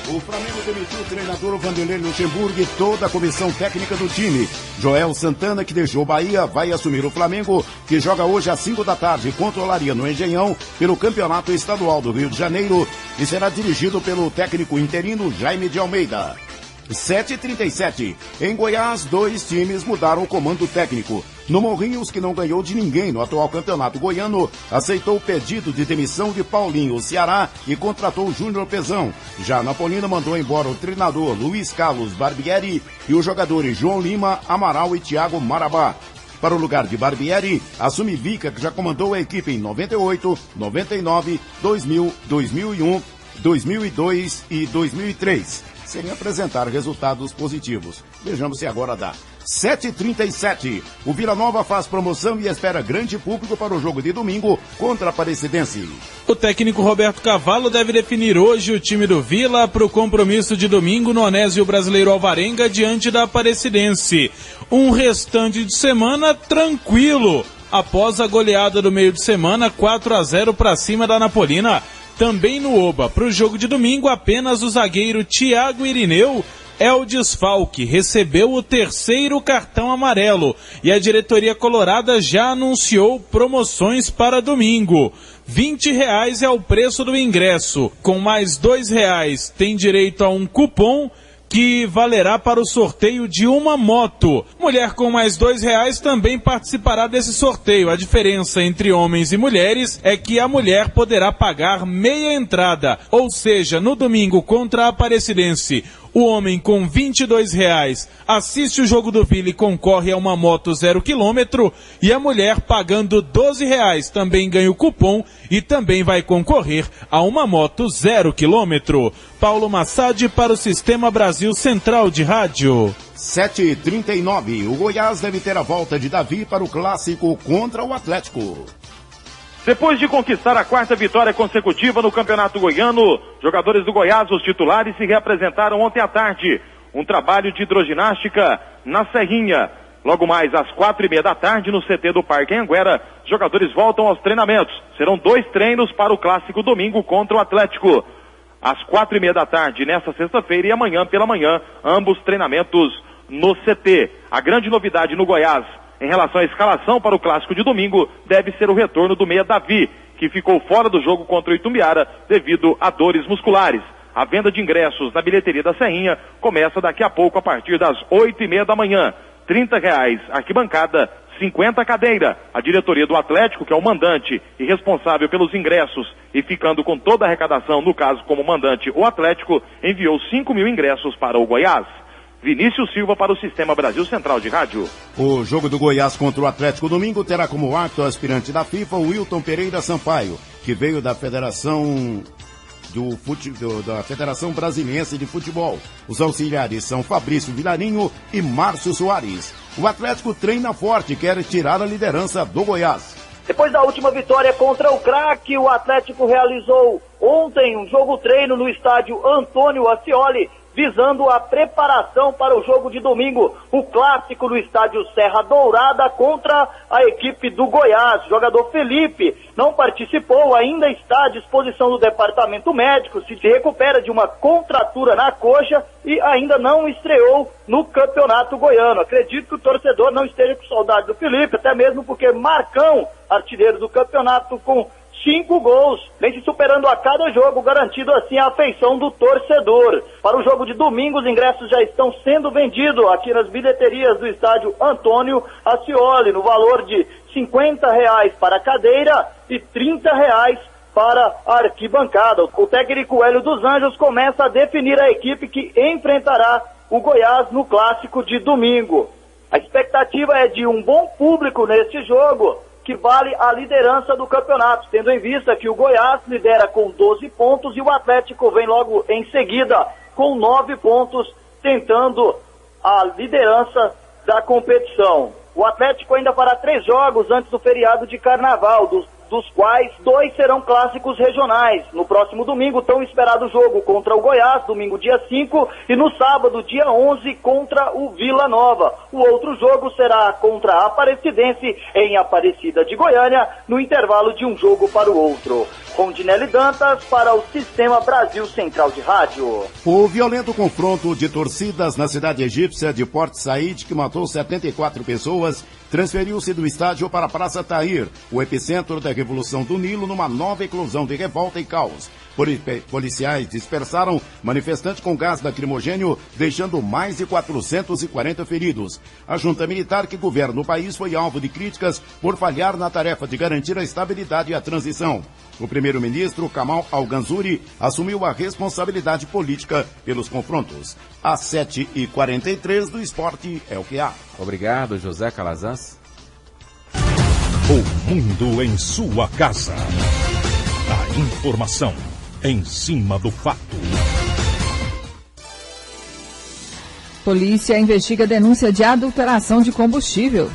O Flamengo demitiu o treinador Vanderlei Luxemburgo e toda a comissão técnica do time. Joel Santana, que deixou o Bahia, vai assumir o Flamengo, que joga hoje às 5 da tarde contra o Olaria no Engenhão, pelo Campeonato Estadual do Rio de Janeiro, e será dirigido pelo técnico interino Jaime de Almeida. 7h37. Em Goiás, 2 times mudaram o comando técnico. No Morrinhos, que não ganhou de ninguém no atual campeonato goiano, aceitou o pedido de demissão de Paulinho Ceará e contratou Júnior Pezão. Já Napolina mandou embora o treinador Luiz Carlos Barbieri e os jogadores João Lima, Amaral e Thiago Marabá. Para o lugar de Barbieri, assume Vica, que já comandou a equipe em 98, 99, 2000, 2001, 2002 e 2003. Sem apresentar resultados positivos. Vejamos se agora dá. 7h37. O Vila Nova faz promoção e espera grande público para o jogo de domingo contra a Aparecidense. O técnico Roberto Cavalo deve definir hoje o time do Vila para o compromisso de domingo no Onésio Brasileiro Alvarenga diante da Aparecidense. Um restante de semana tranquilo, após a goleada do meio de semana 4-0 para cima da Napolina. Também no Oba, para o jogo de domingo, apenas o zagueiro Thiago Irineu é o desfalque, recebeu o 3º cartão amarelo e a diretoria colorada já anunciou promoções para domingo. R$20 é o preço do ingresso, com mais R$2 tem direito a um cupom que valerá para o sorteio de uma moto. Mulher com mais R$2 também participará desse sorteio. A diferença entre homens e mulheres é que a mulher poderá pagar meia entrada, ou seja, no domingo contra a Aparecidense, o homem com R$22 assiste o jogo do Vila e concorre a uma moto 0 km, e a mulher pagando R$12 também ganha o cupom e também vai concorrer a uma moto 0 km. Paulo Massad para o Sistema Brasil Central de Rádio. 7h39. O Goiás deve ter a volta de Davi para o clássico contra o Atlético. Depois de conquistar a 4ª vitória consecutiva no Campeonato Goiano, jogadores do Goiás, os titulares, se reapresentaram ontem à tarde. Um trabalho de hidroginástica na Serrinha. Logo mais às 4h30 da tarde, no CT do Parque Anhanguera, os jogadores voltam aos treinamentos. Serão 2 treinos para o clássico domingo contra o Atlético. Às 4h30 da tarde, nesta sexta-feira, e amanhã pela manhã, ambos treinamentos no CT. A grande novidade no Goiás, em relação à escalação para o clássico de domingo, deve ser o retorno do meia Davi, que ficou fora do jogo contra o Itumbiara devido a dores musculares. A venda de ingressos na bilheteria da Serrinha começa daqui a pouco, a partir das 8h30 da manhã. R$30 arquibancada, 50 cadeira. A diretoria do Atlético, que é o mandante e responsável pelos ingressos e ficando com toda a arrecadação, no caso como mandante o Atlético, enviou 5.000 ingressos para o Goiás. Vinícius Silva para o Sistema Brasil Central de Rádio. O jogo do Goiás contra o Atlético domingo terá como árbitro aspirante da FIFA o Wilton Pereira Sampaio, que veio da Federação Brasiliense de Futebol. Os auxiliares são Fabrício Vilarinho e Márcio Soares. O Atlético treina forte e quer tirar a liderança do Goiás. Depois da última vitória contra o Craque, o Atlético realizou ontem um jogo-treino no estádio Antônio Ascioli, visando a preparação para o jogo de domingo, o clássico no estádio Serra Dourada contra a equipe do Goiás. O jogador Felipe não participou, ainda está à disposição do departamento médico, se recupera de uma contratura na coxa e ainda não estreou no Campeonato Goiano. Acredito que o torcedor não esteja com saudade do Felipe, até mesmo porque Marcão, artilheiro do campeonato, com 5 gols, vem se superando a cada jogo, garantindo assim a afeição do torcedor. Para o jogo de domingo, os ingressos já estão sendo vendidos aqui nas bilheterias do estádio Antônio Ascioli, no valor de R$50 para a cadeira e R$30 para a arquibancada. O técnico Hélio dos Anjos começa a definir a equipe que enfrentará o Goiás no clássico de domingo. A expectativa é de um bom público neste jogo, que vale a liderança do campeonato, tendo em vista que o Goiás lidera com 12 pontos e o Atlético vem logo em seguida com 9 pontos, tentando a liderança da competição. O Atlético ainda fará 3 jogos antes do feriado de Carnaval, dos quais 2 serão clássicos regionais. No próximo domingo, tão esperado jogo contra o Goiás, domingo dia 5, e no sábado, dia 11, contra o Vila Nova. O outro jogo será contra a Aparecidense, em Aparecida de Goiânia, no intervalo de um jogo para o outro. Rondinelli Dantas para o Sistema Brasil Central de Rádio. O violento confronto de torcidas na cidade egípcia de Port Said, que matou 74 pessoas, transferiu-se do estádio para a Praça Tahrir, o epicentro da Revolução do Nilo, numa nova eclosão de revolta e caos. Policiais dispersaram manifestantes com gás lacrimogênio, deixando mais de 440 feridos. A junta militar que governa o país foi alvo de críticas por falhar na tarefa de garantir a estabilidade e a transição. O primeiro-ministro Kamal Al-Ganzouri assumiu a responsabilidade política pelos confrontos. Às 7h43 do esporte é o que há. Obrigado, José Calazans. O mundo em sua casa. A informação em cima do fato. Polícia investiga denúncia de adulteração de combustível.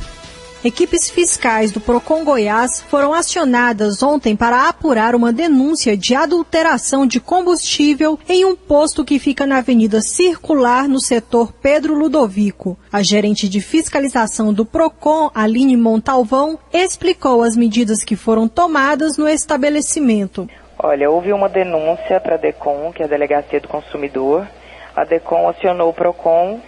Equipes fiscais do Procon Goiás foram acionadas ontem para apurar uma denúncia de adulteração de combustível em um posto que fica na Avenida Circular, no setor Pedro Ludovico. A gerente de fiscalização do Procon, Aline Montalvão, explicou as medidas que foram tomadas no estabelecimento. Olha, houve uma denúncia para a DECOM, que é a Delegacia do Consumidor. A DECOM acionou o Procon.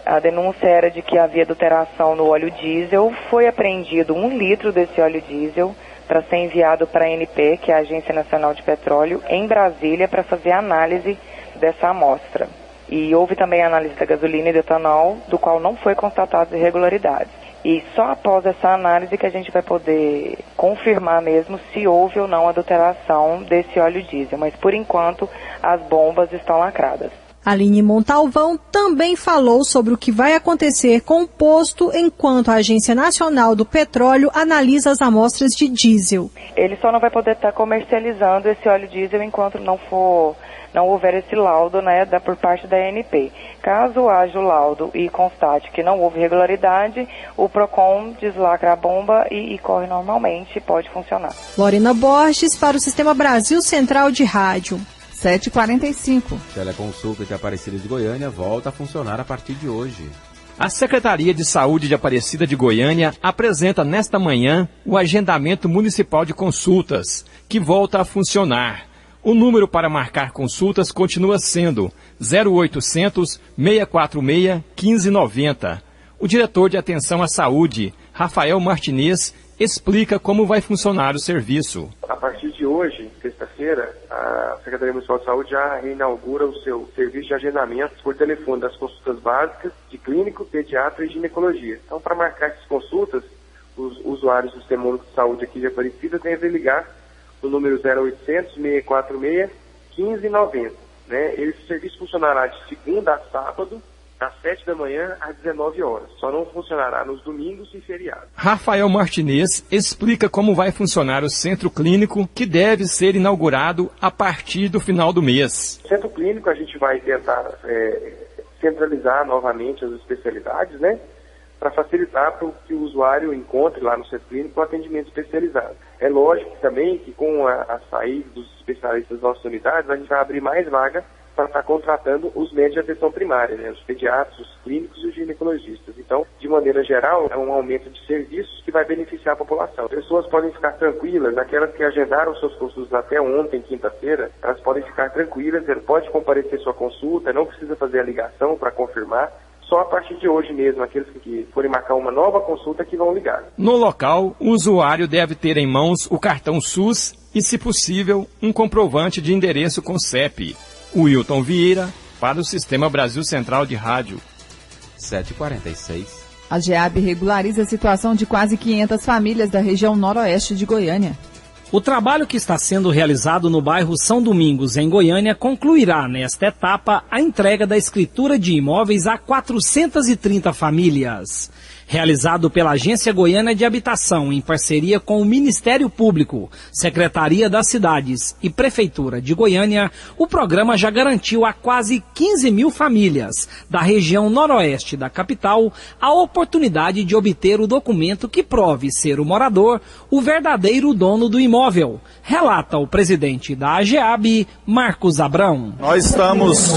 A denúncia era de que havia adulteração no óleo diesel. Foi apreendido 1 litro desse óleo diesel para ser enviado para a ANP, que é a Agência Nacional de Petróleo, em Brasília, para fazer a análise dessa amostra. E houve também a análise da gasolina e do etanol, do qual não foi constatado irregularidades. E só após essa análise que a gente vai poder confirmar mesmo se houve ou não adulteração desse óleo diesel. Mas, por enquanto, as bombas estão lacradas. Aline Montalvão também falou sobre o que vai acontecer com o posto enquanto a Agência Nacional do Petróleo analisa as amostras de diesel. Ele só não vai poder estar comercializando esse óleo diesel enquanto não houver esse laudo, né, por parte da ANP. Caso haja o laudo e constate que não houve irregularidade, o Procon deslacra a bomba e corre normalmente, pode funcionar. Lorena Borges para o Sistema Brasil Central de Rádio. 7h45. Teleconsulta de Aparecida de Goiânia volta a funcionar a partir de hoje. A Secretaria de Saúde de Aparecida de Goiânia apresenta nesta manhã o agendamento municipal de consultas, que volta a funcionar. O número para marcar consultas continua sendo 0800 646 1590. O diretor de Atenção à Saúde, Rafael Martinez, explica como vai funcionar o serviço. A partir de hoje, sexta-feira, a Secretaria Municipal de Saúde já reinaugura o seu serviço de agendamento por telefone das consultas básicas de clínico, pediatra e ginecologia. Então, para marcar essas consultas, os usuários do Sistema Único de Saúde aqui de Aparecida devem ligar no número 0800 646 1590. Esse serviço funcionará de segunda a sábado, das 7 da manhã às 19 horas. Só não funcionará nos domingos e feriados. Rafael Martinez explica como vai funcionar o centro clínico, que deve ser inaugurado a partir do final do mês. No centro clínico a gente vai tentar centralizar novamente as especialidades, para facilitar para que o usuário encontre lá no centro clínico um atendimento especializado. É lógico também que com a saída dos especialistas das nossas unidades, a gente vai abrir mais vaga para estar contratando os médicos de atenção primária, os pediatras, os clínicos e os ginecologistas. Então, de maneira geral, é um aumento de serviços que vai beneficiar a população. As pessoas podem ficar tranquilas, aquelas que agendaram seus consultas até ontem, quinta-feira, elas podem ficar tranquilas, ele pode comparecer sua consulta, não precisa fazer a ligação para confirmar. Só a partir de hoje mesmo, aqueles que forem marcar uma nova consulta que vão ligar. No local, o usuário deve ter em mãos o cartão SUS e, se possível, um comprovante de endereço com CEP. Wilton Vieira, para o Sistema Brasil Central de Rádio. 7h46. A GEAB regulariza a situação de quase 500 famílias da região noroeste de Goiânia. O trabalho que está sendo realizado no bairro São Domingos, em Goiânia, concluirá nesta etapa a entrega da escritura de imóveis a 430 famílias. Realizado pela Agência Goiana de Habitação, em parceria com o Ministério Público, Secretaria das Cidades e Prefeitura de Goiânia, o programa já garantiu a quase 15 mil famílias da região noroeste da capital a oportunidade de obter o documento que prove ser o morador o verdadeiro dono do imóvel, relata o presidente da AGEAB, Marcos Abrão. Nós estamos,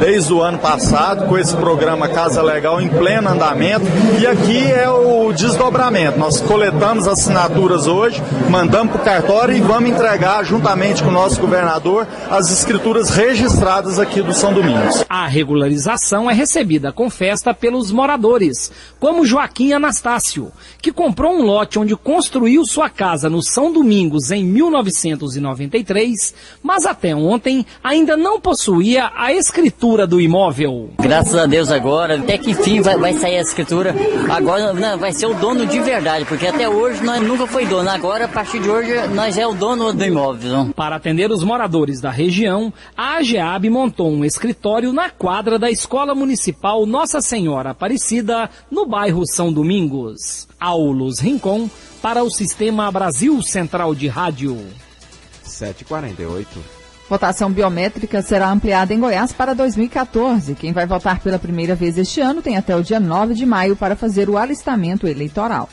desde o ano passado, com esse programa Casa Legal em pleno andamento, e aqui é o desdobramento. Nós coletamos assinaturas hoje, mandamos para o cartório e vamos entregar, juntamente com o nosso governador, as escrituras registradas aqui do São Domingos. A regularização é recebida com festa pelos moradores, como Joaquim Anastácio, que comprou um lote onde construiu sua casa no São Domingos em 1993, mas até ontem ainda não possuía a escritura do imóvel. Graças a Deus agora, até que enfim vai sair a escritura. Agora vai ser o dono de verdade, porque até hoje nós nunca foi dono. Agora, a partir de hoje, nós é o dono do imóvel. Para atender os moradores da região, a AGEAB montou um escritório na quadra da Escola Municipal Nossa Senhora Aparecida, no bairro São Domingos. Aulos Rincon, para o Sistema Brasil Central de Rádio. 7h48. Votação biométrica será ampliada em Goiás para 2014. Quem vai votar pela primeira vez este ano tem até o dia 9 de maio para fazer o alistamento eleitoral.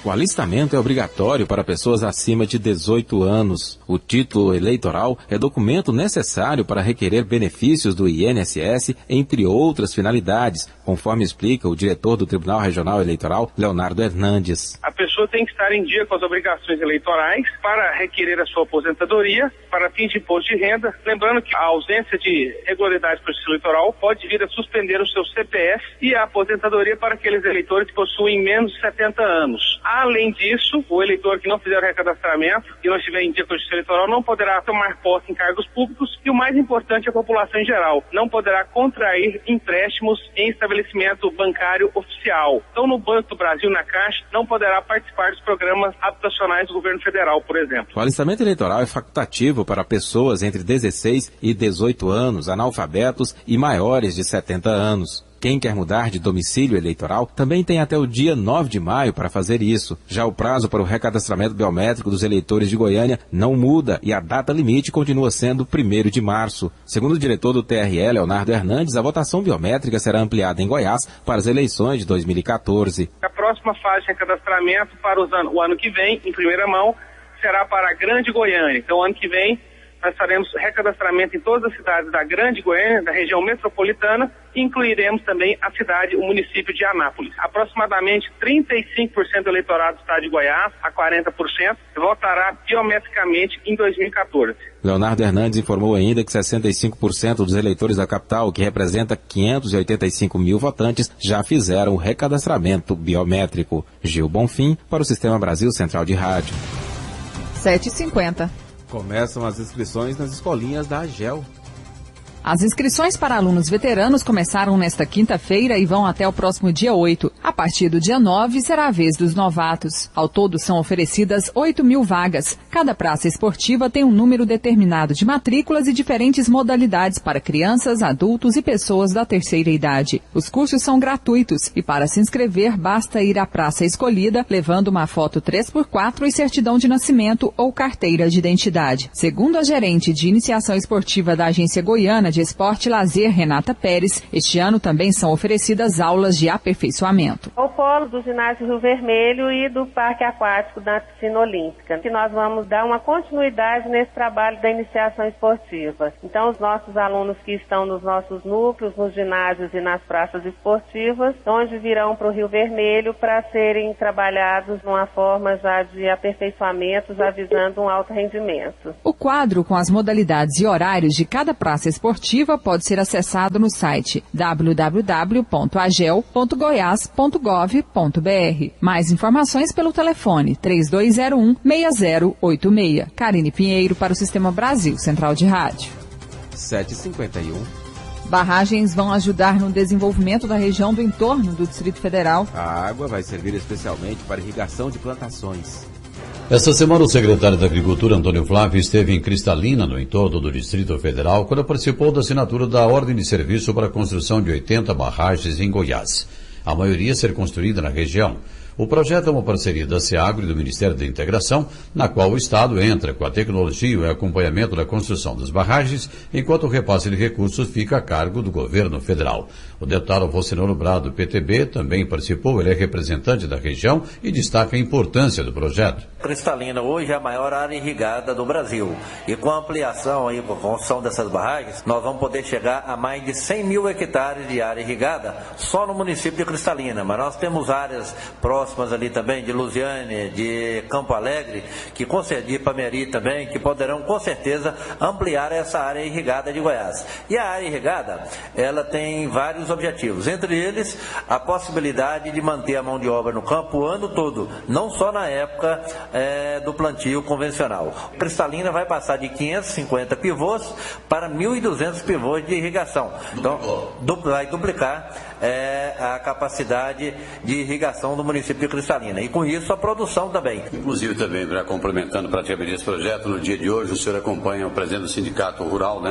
O alistamento é obrigatório para pessoas acima de 18 anos. O título eleitoral é documento necessário para requerer benefícios do INSS, entre outras finalidades, conforme explica o diretor do Tribunal Regional Eleitoral, Leonardo Hernandes. A pessoa tem que estar em dia com as obrigações eleitorais para requerer a sua aposentadoria, para fins de imposto de renda. Lembrando que a ausência de regularidade do processo eleitoral pode vir a suspender o seu CPF e a aposentadoria para aqueles eleitores que possuem menos de 70 anos. Além disso, o eleitor que não fizer o recadastramento, que não estiver em dia com a justiça eleitoral, não poderá tomar posse em cargos públicos e, o mais importante, a população em geral, não poderá contrair empréstimos em estabelecimento bancário oficial. Então, no Banco do Brasil, na Caixa, não poderá participar dos programas habitacionais do governo federal, por exemplo. O alistamento eleitoral é facultativo para pessoas entre 16 e 18 anos, analfabetos e maiores de 70 anos. Quem quer mudar de domicílio eleitoral também tem até o dia 9 de maio para fazer isso. Já o prazo para o recadastramento biométrico dos eleitores de Goiânia não muda e a data limite continua sendo 1º de março. Segundo o diretor do TRE, Leonardo Hernandes, a votação biométrica será ampliada em Goiás para as eleições de 2014. A próxima fase de recadastramento para o ano que vem, em primeira mão, será para a Grande Goiânia. Então, ano que vem, nós faremos recadastramento em todas as cidades da Grande Goiânia, da região metropolitana, e incluiremos também o município de Anápolis. Aproximadamente 35% do eleitorado do estado de Goiás, a 40%, votará biometricamente em 2014. Leonardo Hernandes informou ainda que 65% dos eleitores da capital, que representa 585 mil votantes, já fizeram o recadastramento biométrico. Gil Bonfim, para o Sistema Brasil Central de Rádio. 7h50. Começam as inscrições nas escolinhas da AGEL. As inscrições para alunos veteranos começaram nesta quinta-feira e vão até o próximo dia 8. A partir do dia 9 será a vez dos novatos. Ao todo são oferecidas 8.000 vagas. Cada praça esportiva tem um número determinado de matrículas e diferentes modalidades para crianças, adultos e pessoas da terceira idade. Os cursos são gratuitos e para se inscrever basta ir à praça escolhida levando uma foto 3x4 e certidão de nascimento ou carteira de identidade. Segundo a gerente de iniciação esportiva da Agência Goiana de Esporte e Lazer, Renata Pérez, este ano também são oferecidas aulas de aperfeiçoamento. O polo do ginásio Rio Vermelho e do Parque Aquático da Piscina Olímpica, que nós vamos dar uma continuidade nesse trabalho da iniciação esportiva. Então, os nossos alunos que estão nos nossos núcleos, nos ginásios e nas praças esportivas, onde virão para o Rio Vermelho para serem trabalhados numa forma já de aperfeiçoamento, já visando um alto rendimento. O quadro com as modalidades e horários de cada praça esportiva pode ser acessado no site www.agel.goias.gov.br. Mais informações pelo telefone 3201-6086. Karine Pinheiro para o Sistema Brasil Central de Rádio. 7h51. Barragens vão ajudar no desenvolvimento da região do entorno do Distrito Federal. A água vai servir especialmente para irrigação de plantações. Esta semana, o secretário da Agricultura, Antônio Flávio, esteve em Cristalina, no entorno do Distrito Federal, quando participou da assinatura da ordem de serviço para a construção de 80 barragens em Goiás. A maioria ser construída na região. O projeto é uma parceria da SEAGRO e do Ministério da Integração, na qual o Estado entra com a tecnologia e o acompanhamento da construção das barragens, enquanto o repasse de recursos fica a cargo do governo federal. O deputado Alvocenoro Brado, do PTB, também participou. Ele é representante da região e destaca a importância do projeto. Cristalina hoje é a maior área irrigada do Brasil. E com a ampliação aí, com a construção dessas barragens, nós vamos poder chegar a mais de 100 mil hectares de área irrigada só no município de Cristalina. Mas nós temos áreas próximas ali também, de Lusiânia, de Campo Alegre, de Ipameri também, que poderão com certeza ampliar essa área irrigada de Goiás. E a área irrigada, ela tem vários objetivos, entre eles a possibilidade de manter a mão de obra no campo o ano todo, não só na época do plantio convencional. Cristalina vai passar de 550 pivôs para 1.200 pivôs de irrigação. Então, vai duplicar a capacidade de irrigação do município de Cristalina. E com isso a produção também. Inclusive também, complementando praticamente esse projeto, no dia de hoje o senhor acompanha o presidente do Sindicato Rural,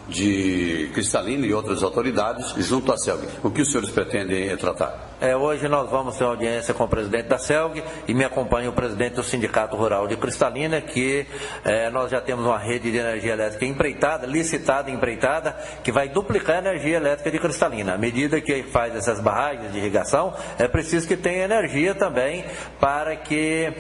de Cristalina e outras autoridades junto à CELG. O que os senhores pretendem tratar? Hoje nós vamos ter uma audiência com o presidente da CELG e me acompanha o presidente do Sindicato Rural de Cristalina, que nós já temos uma rede de energia elétrica empreitada, licitada e empreitada, que vai duplicar a energia elétrica de Cristalina. À medida que faz essas barragens de irrigação, é preciso que tenha energia também para que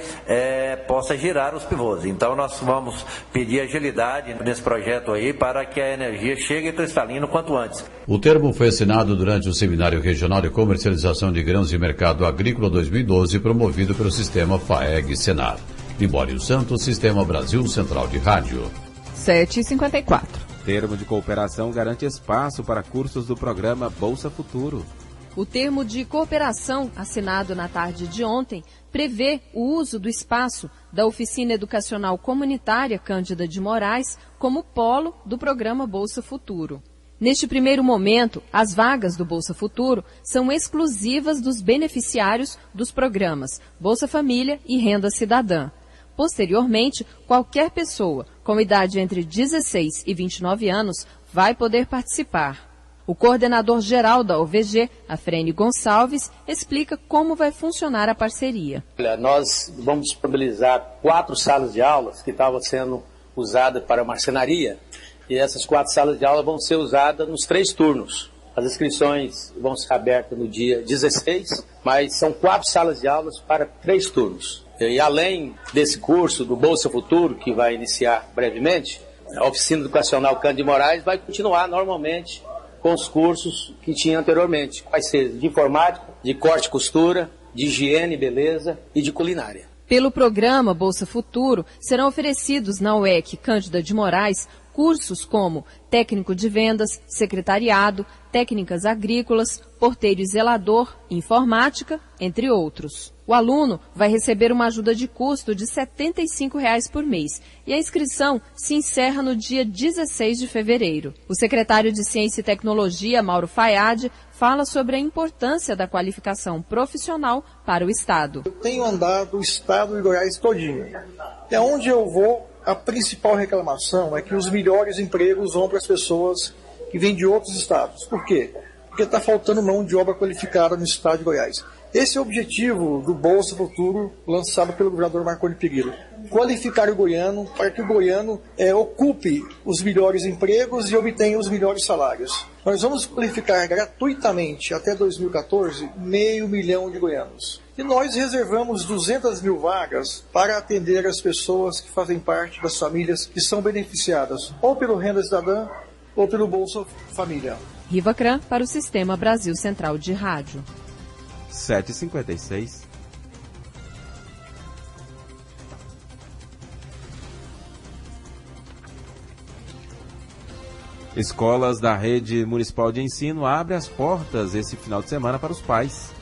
possa girar os pivôs. Então nós vamos pedir agilidade nesse projeto aí para que a energia chegue a Cristalina o quanto antes. O termo foi assinado durante o Seminário Regional de Comercialização de Grãos e Mercado Agrícola 2012, promovido pelo Sistema FAEG-Senar. Libório Santos, Sistema Brasil Central de Rádio. 7h54. Termo de cooperação garante espaço para cursos do programa Bolsa Futuro. O termo de cooperação, assinado na tarde de ontem, prevê o uso do espaço da Oficina Educacional Comunitária Cândida de Moraes como polo do programa Bolsa Futuro. Neste primeiro momento, as vagas do Bolsa Futuro são exclusivas dos beneficiários dos programas Bolsa Família e Renda Cidadã. Posteriormente, qualquer pessoa com idade entre 16 e 29 anos vai poder participar. O coordenador-geral da OVG, Afrene Gonçalves, explica como vai funcionar a parceria. Nós vamos disponibilizar 4 salas de aulas que estavam sendo usadas para marcenaria. E essas 4 salas de aula vão ser usadas nos 3 turnos. As inscrições vão ser abertas no dia 16, mas são 4 salas de aulas para 3 turnos. E além desse curso do Bolsa Futuro, que vai iniciar brevemente, A oficina educacional Cândido de Moraes vai continuar normalmente com os cursos que tinha anteriormente. Vai ser de informática, de corte e costura, de higiene e beleza e de culinária. Pelo programa Bolsa Futuro, serão oferecidos na UEC Cândida de Moraes cursos como técnico de vendas, secretariado, técnicas agrícolas, porteiro e zelador, informática, entre outros. O aluno vai receber uma ajuda de custo de R$ 75 por mês e a inscrição se encerra no dia 16 de fevereiro. O secretário de Ciência e Tecnologia, Mauro Fayad, fala sobre a importância da qualificação profissional para o Estado. Eu tenho andado o Estado de Goiás todinho. É onde eu vou, a principal reclamação é que os melhores empregos vão para as pessoas que vêm de outros estados. Por quê? Porque está faltando mão de obra qualificada no Estado de Goiás. Esse é o objetivo do Bolsa Futuro, lançado pelo governador Marconi Perillo. Qualificar o goiano para que o goiano ocupe os melhores empregos e obtenha os melhores salários. Nós vamos qualificar gratuitamente, até 2014, 500 mil de goianos. E nós reservamos 200 mil vagas para atender as pessoas que fazem parte das famílias que são beneficiadas ou pelo Renda Cidadã ou pelo Bolsa Família. Riva Cran para o Sistema Brasil Central de Rádio. 7h56. Escolas da Rede Municipal de Ensino abrem as portas esse final de semana para os pais.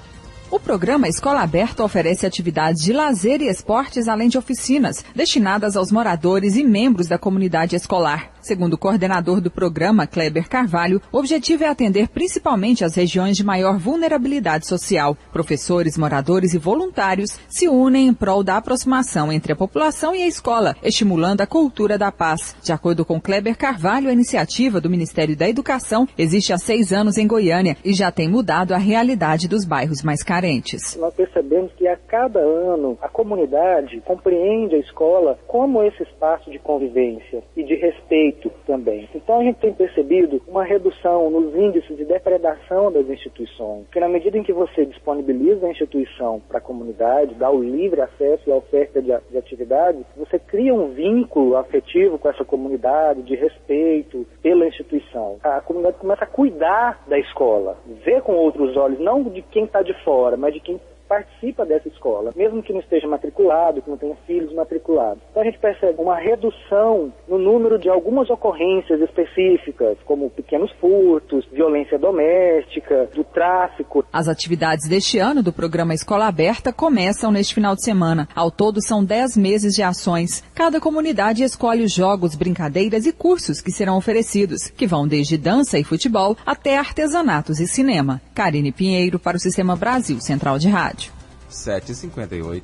O programa Escola Aberta oferece atividades de lazer e esportes, além de oficinas, destinadas aos moradores e membros da comunidade escolar. Segundo o coordenador do programa, Kleber Carvalho, o objetivo é atender principalmente as regiões de maior vulnerabilidade social. Professores, moradores e voluntários se unem em prol da aproximação entre a população e a escola, estimulando a cultura da paz. De acordo com Kleber Carvalho, a iniciativa do Ministério da Educação existe há 6 anos em Goiânia e já tem mudado a realidade dos bairros mais carentes. Nós percebemos que a cada ano a comunidade compreende a escola como esse espaço de convivência e de respeito também. Então a gente tem percebido uma redução nos índices de depredação das instituições, porque na medida em que você disponibiliza a instituição para a comunidade, dá o livre acesso e a oferta de atividades, você cria um vínculo afetivo com essa comunidade, de respeito pela instituição. A comunidade começa a cuidar da escola, ver com outros olhos, não de quem está de fora, mas de quem participa dessa escola, mesmo que não esteja matriculado, que não tenha filhos matriculados. Então a gente percebe uma redução no número de algumas ocorrências específicas, como pequenos furtos, violência doméstica, do tráfico. As atividades deste ano do programa Escola Aberta começam neste final de semana. Ao todo são 10 meses de ações. Cada comunidade escolhe os jogos, brincadeiras e cursos que serão oferecidos, que vão desde dança e futebol até artesanatos e cinema. Karine Pinheiro para o Sistema Brasil Central de Rádio. 7h58.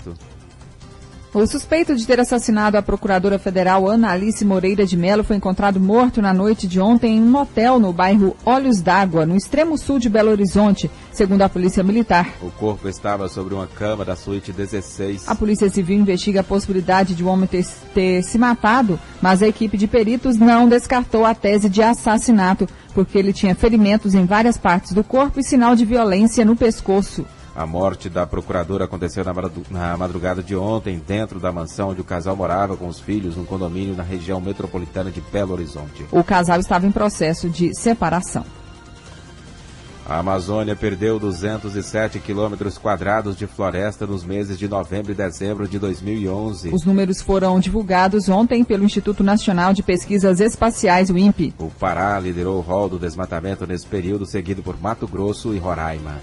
O suspeito de ter assassinado a procuradora federal Ana Alice Moreira de Mello foi encontrado morto na noite de ontem em um motel no bairro Olhos d'Água, no extremo sul de Belo Horizonte, segundo a Polícia Militar. O corpo estava sobre uma cama da suíte 16. A Polícia Civil investiga a possibilidade de o homem ter se matado, mas a equipe de peritos não descartou a tese de assassinato, porque ele tinha ferimentos em várias partes do corpo e sinal de violência no pescoço. A morte da procuradora aconteceu na madrugada de ontem, dentro da mansão onde o casal morava com os filhos, num condomínio na região metropolitana de Belo Horizonte. O casal estava em processo de separação. A Amazônia perdeu 207 quilômetros quadrados de floresta nos meses de novembro e dezembro de 2011. Os números foram divulgados ontem pelo Instituto Nacional de Pesquisas Espaciais, o INPE. O Pará liderou o rol do desmatamento nesse período, seguido por Mato Grosso e Roraima.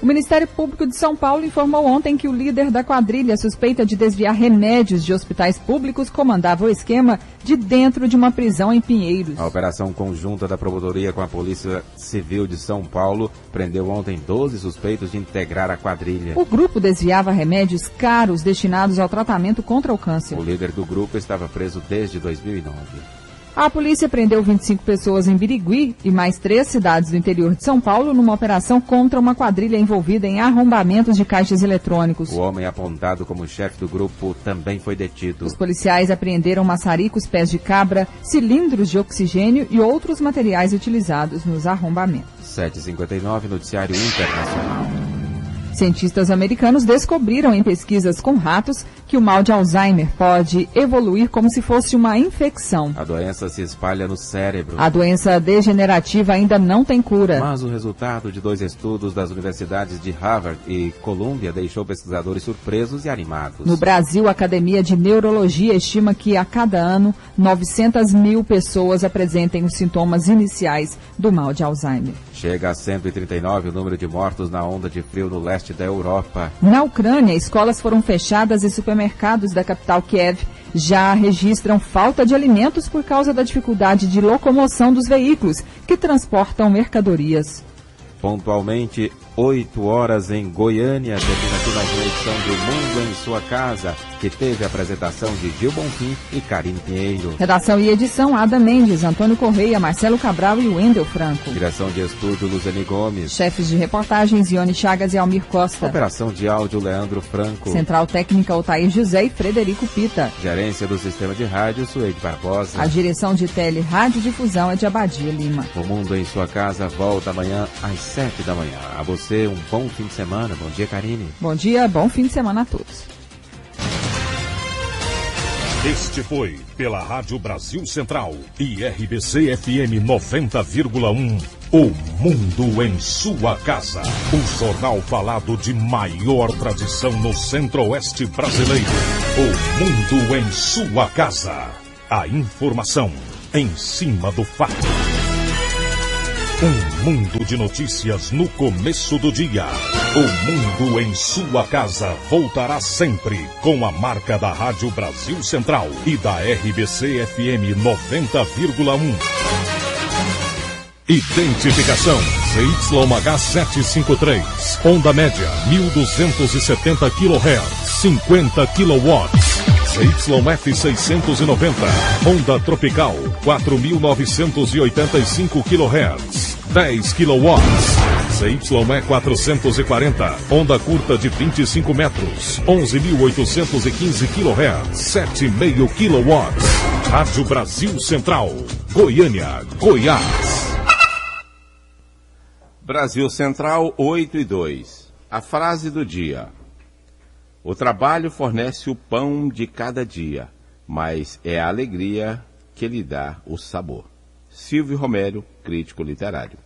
O Ministério Público de São Paulo informou ontem que o líder da quadrilha suspeita de desviar remédios de hospitais públicos comandava o esquema de dentro de uma prisão em Pinheiros. A operação conjunta da Promotoria com a Polícia Civil de São Paulo prendeu ontem 12 suspeitos de integrar a quadrilha. O grupo desviava remédios caros destinados ao tratamento contra o câncer. O líder do grupo estava preso desde 2009. A polícia prendeu 25 pessoas em Birigui e mais 3 cidades do interior de São Paulo numa operação contra uma quadrilha envolvida em arrombamentos de caixas eletrônicos. O homem apontado como chefe do grupo também foi detido. Os policiais apreenderam maçaricos, pés de cabra, cilindros de oxigênio e outros materiais utilizados nos arrombamentos. 7h59, Noticiário Internacional. Cientistas americanos descobriram em pesquisas com ratos que o mal de Alzheimer pode evoluir como se fosse uma infecção. A doença se espalha no cérebro. A doença degenerativa ainda não tem cura. Mas o resultado de 2 estudos das universidades de Harvard e Columbia deixou pesquisadores surpresos e animados. No Brasil, a Academia de Neurologia estima que a cada ano 900 mil pessoas apresentem os sintomas iniciais do mal de Alzheimer. Chega a 139 o número de mortos na onda de frio no leste da Europa. Na Ucrânia, escolas foram fechadas e supermercados da capital Kiev já registram falta de alimentos por causa da dificuldade de locomoção dos veículos que transportam mercadorias. Pontualmente, 8 horas em Goiânia, termina aqui mais uma edição de Mundo em Sua Casa, que teve a apresentação de Gil Bonfim e Karine Pinheiro. Redação e edição, Ada Mendes, Antônio Correia, Marcelo Cabral e Wendel Franco. Direção de estúdio, Luzene Gomes. Chefes de reportagens, Ione Chagas e Almir Costa. Operação de áudio, Leandro Franco. Central técnica, Otair José e Frederico Pita. Gerência do sistema de rádio, Suede Barbosa. A direção de tele rádio difusão é de Abadia Lima. O Mundo em Sua Casa volta amanhã às 7 da manhã. A você, um bom fim de semana. Bom dia, Karine. Bom dia, bom fim de semana a todos. Este foi, pela Rádio Brasil Central e RBC FM 90,1, O Mundo em Sua Casa. O jornal falado de maior tradição no Centro-Oeste brasileiro. O Mundo em Sua Casa. A informação em cima do fato. Um mundo de notícias no começo do dia. O Mundo em Sua Casa voltará sempre com a marca da Rádio Brasil Central e da RBC FM 90,1. Identificação ZYH753, onda média 1270 kHz, 50 kW. ZYF690, onda tropical 4985 kHz, 10 kW. ZYE440, onda curta de 25 metros, 11.815 kHz, 7,5 kW. Rádio Brasil Central, Goiânia, Goiás. Brasil Central 8:02. A frase do dia. O trabalho fornece o pão de cada dia, mas é a alegria que lhe dá o sabor. Silvio Romero, crítico literário.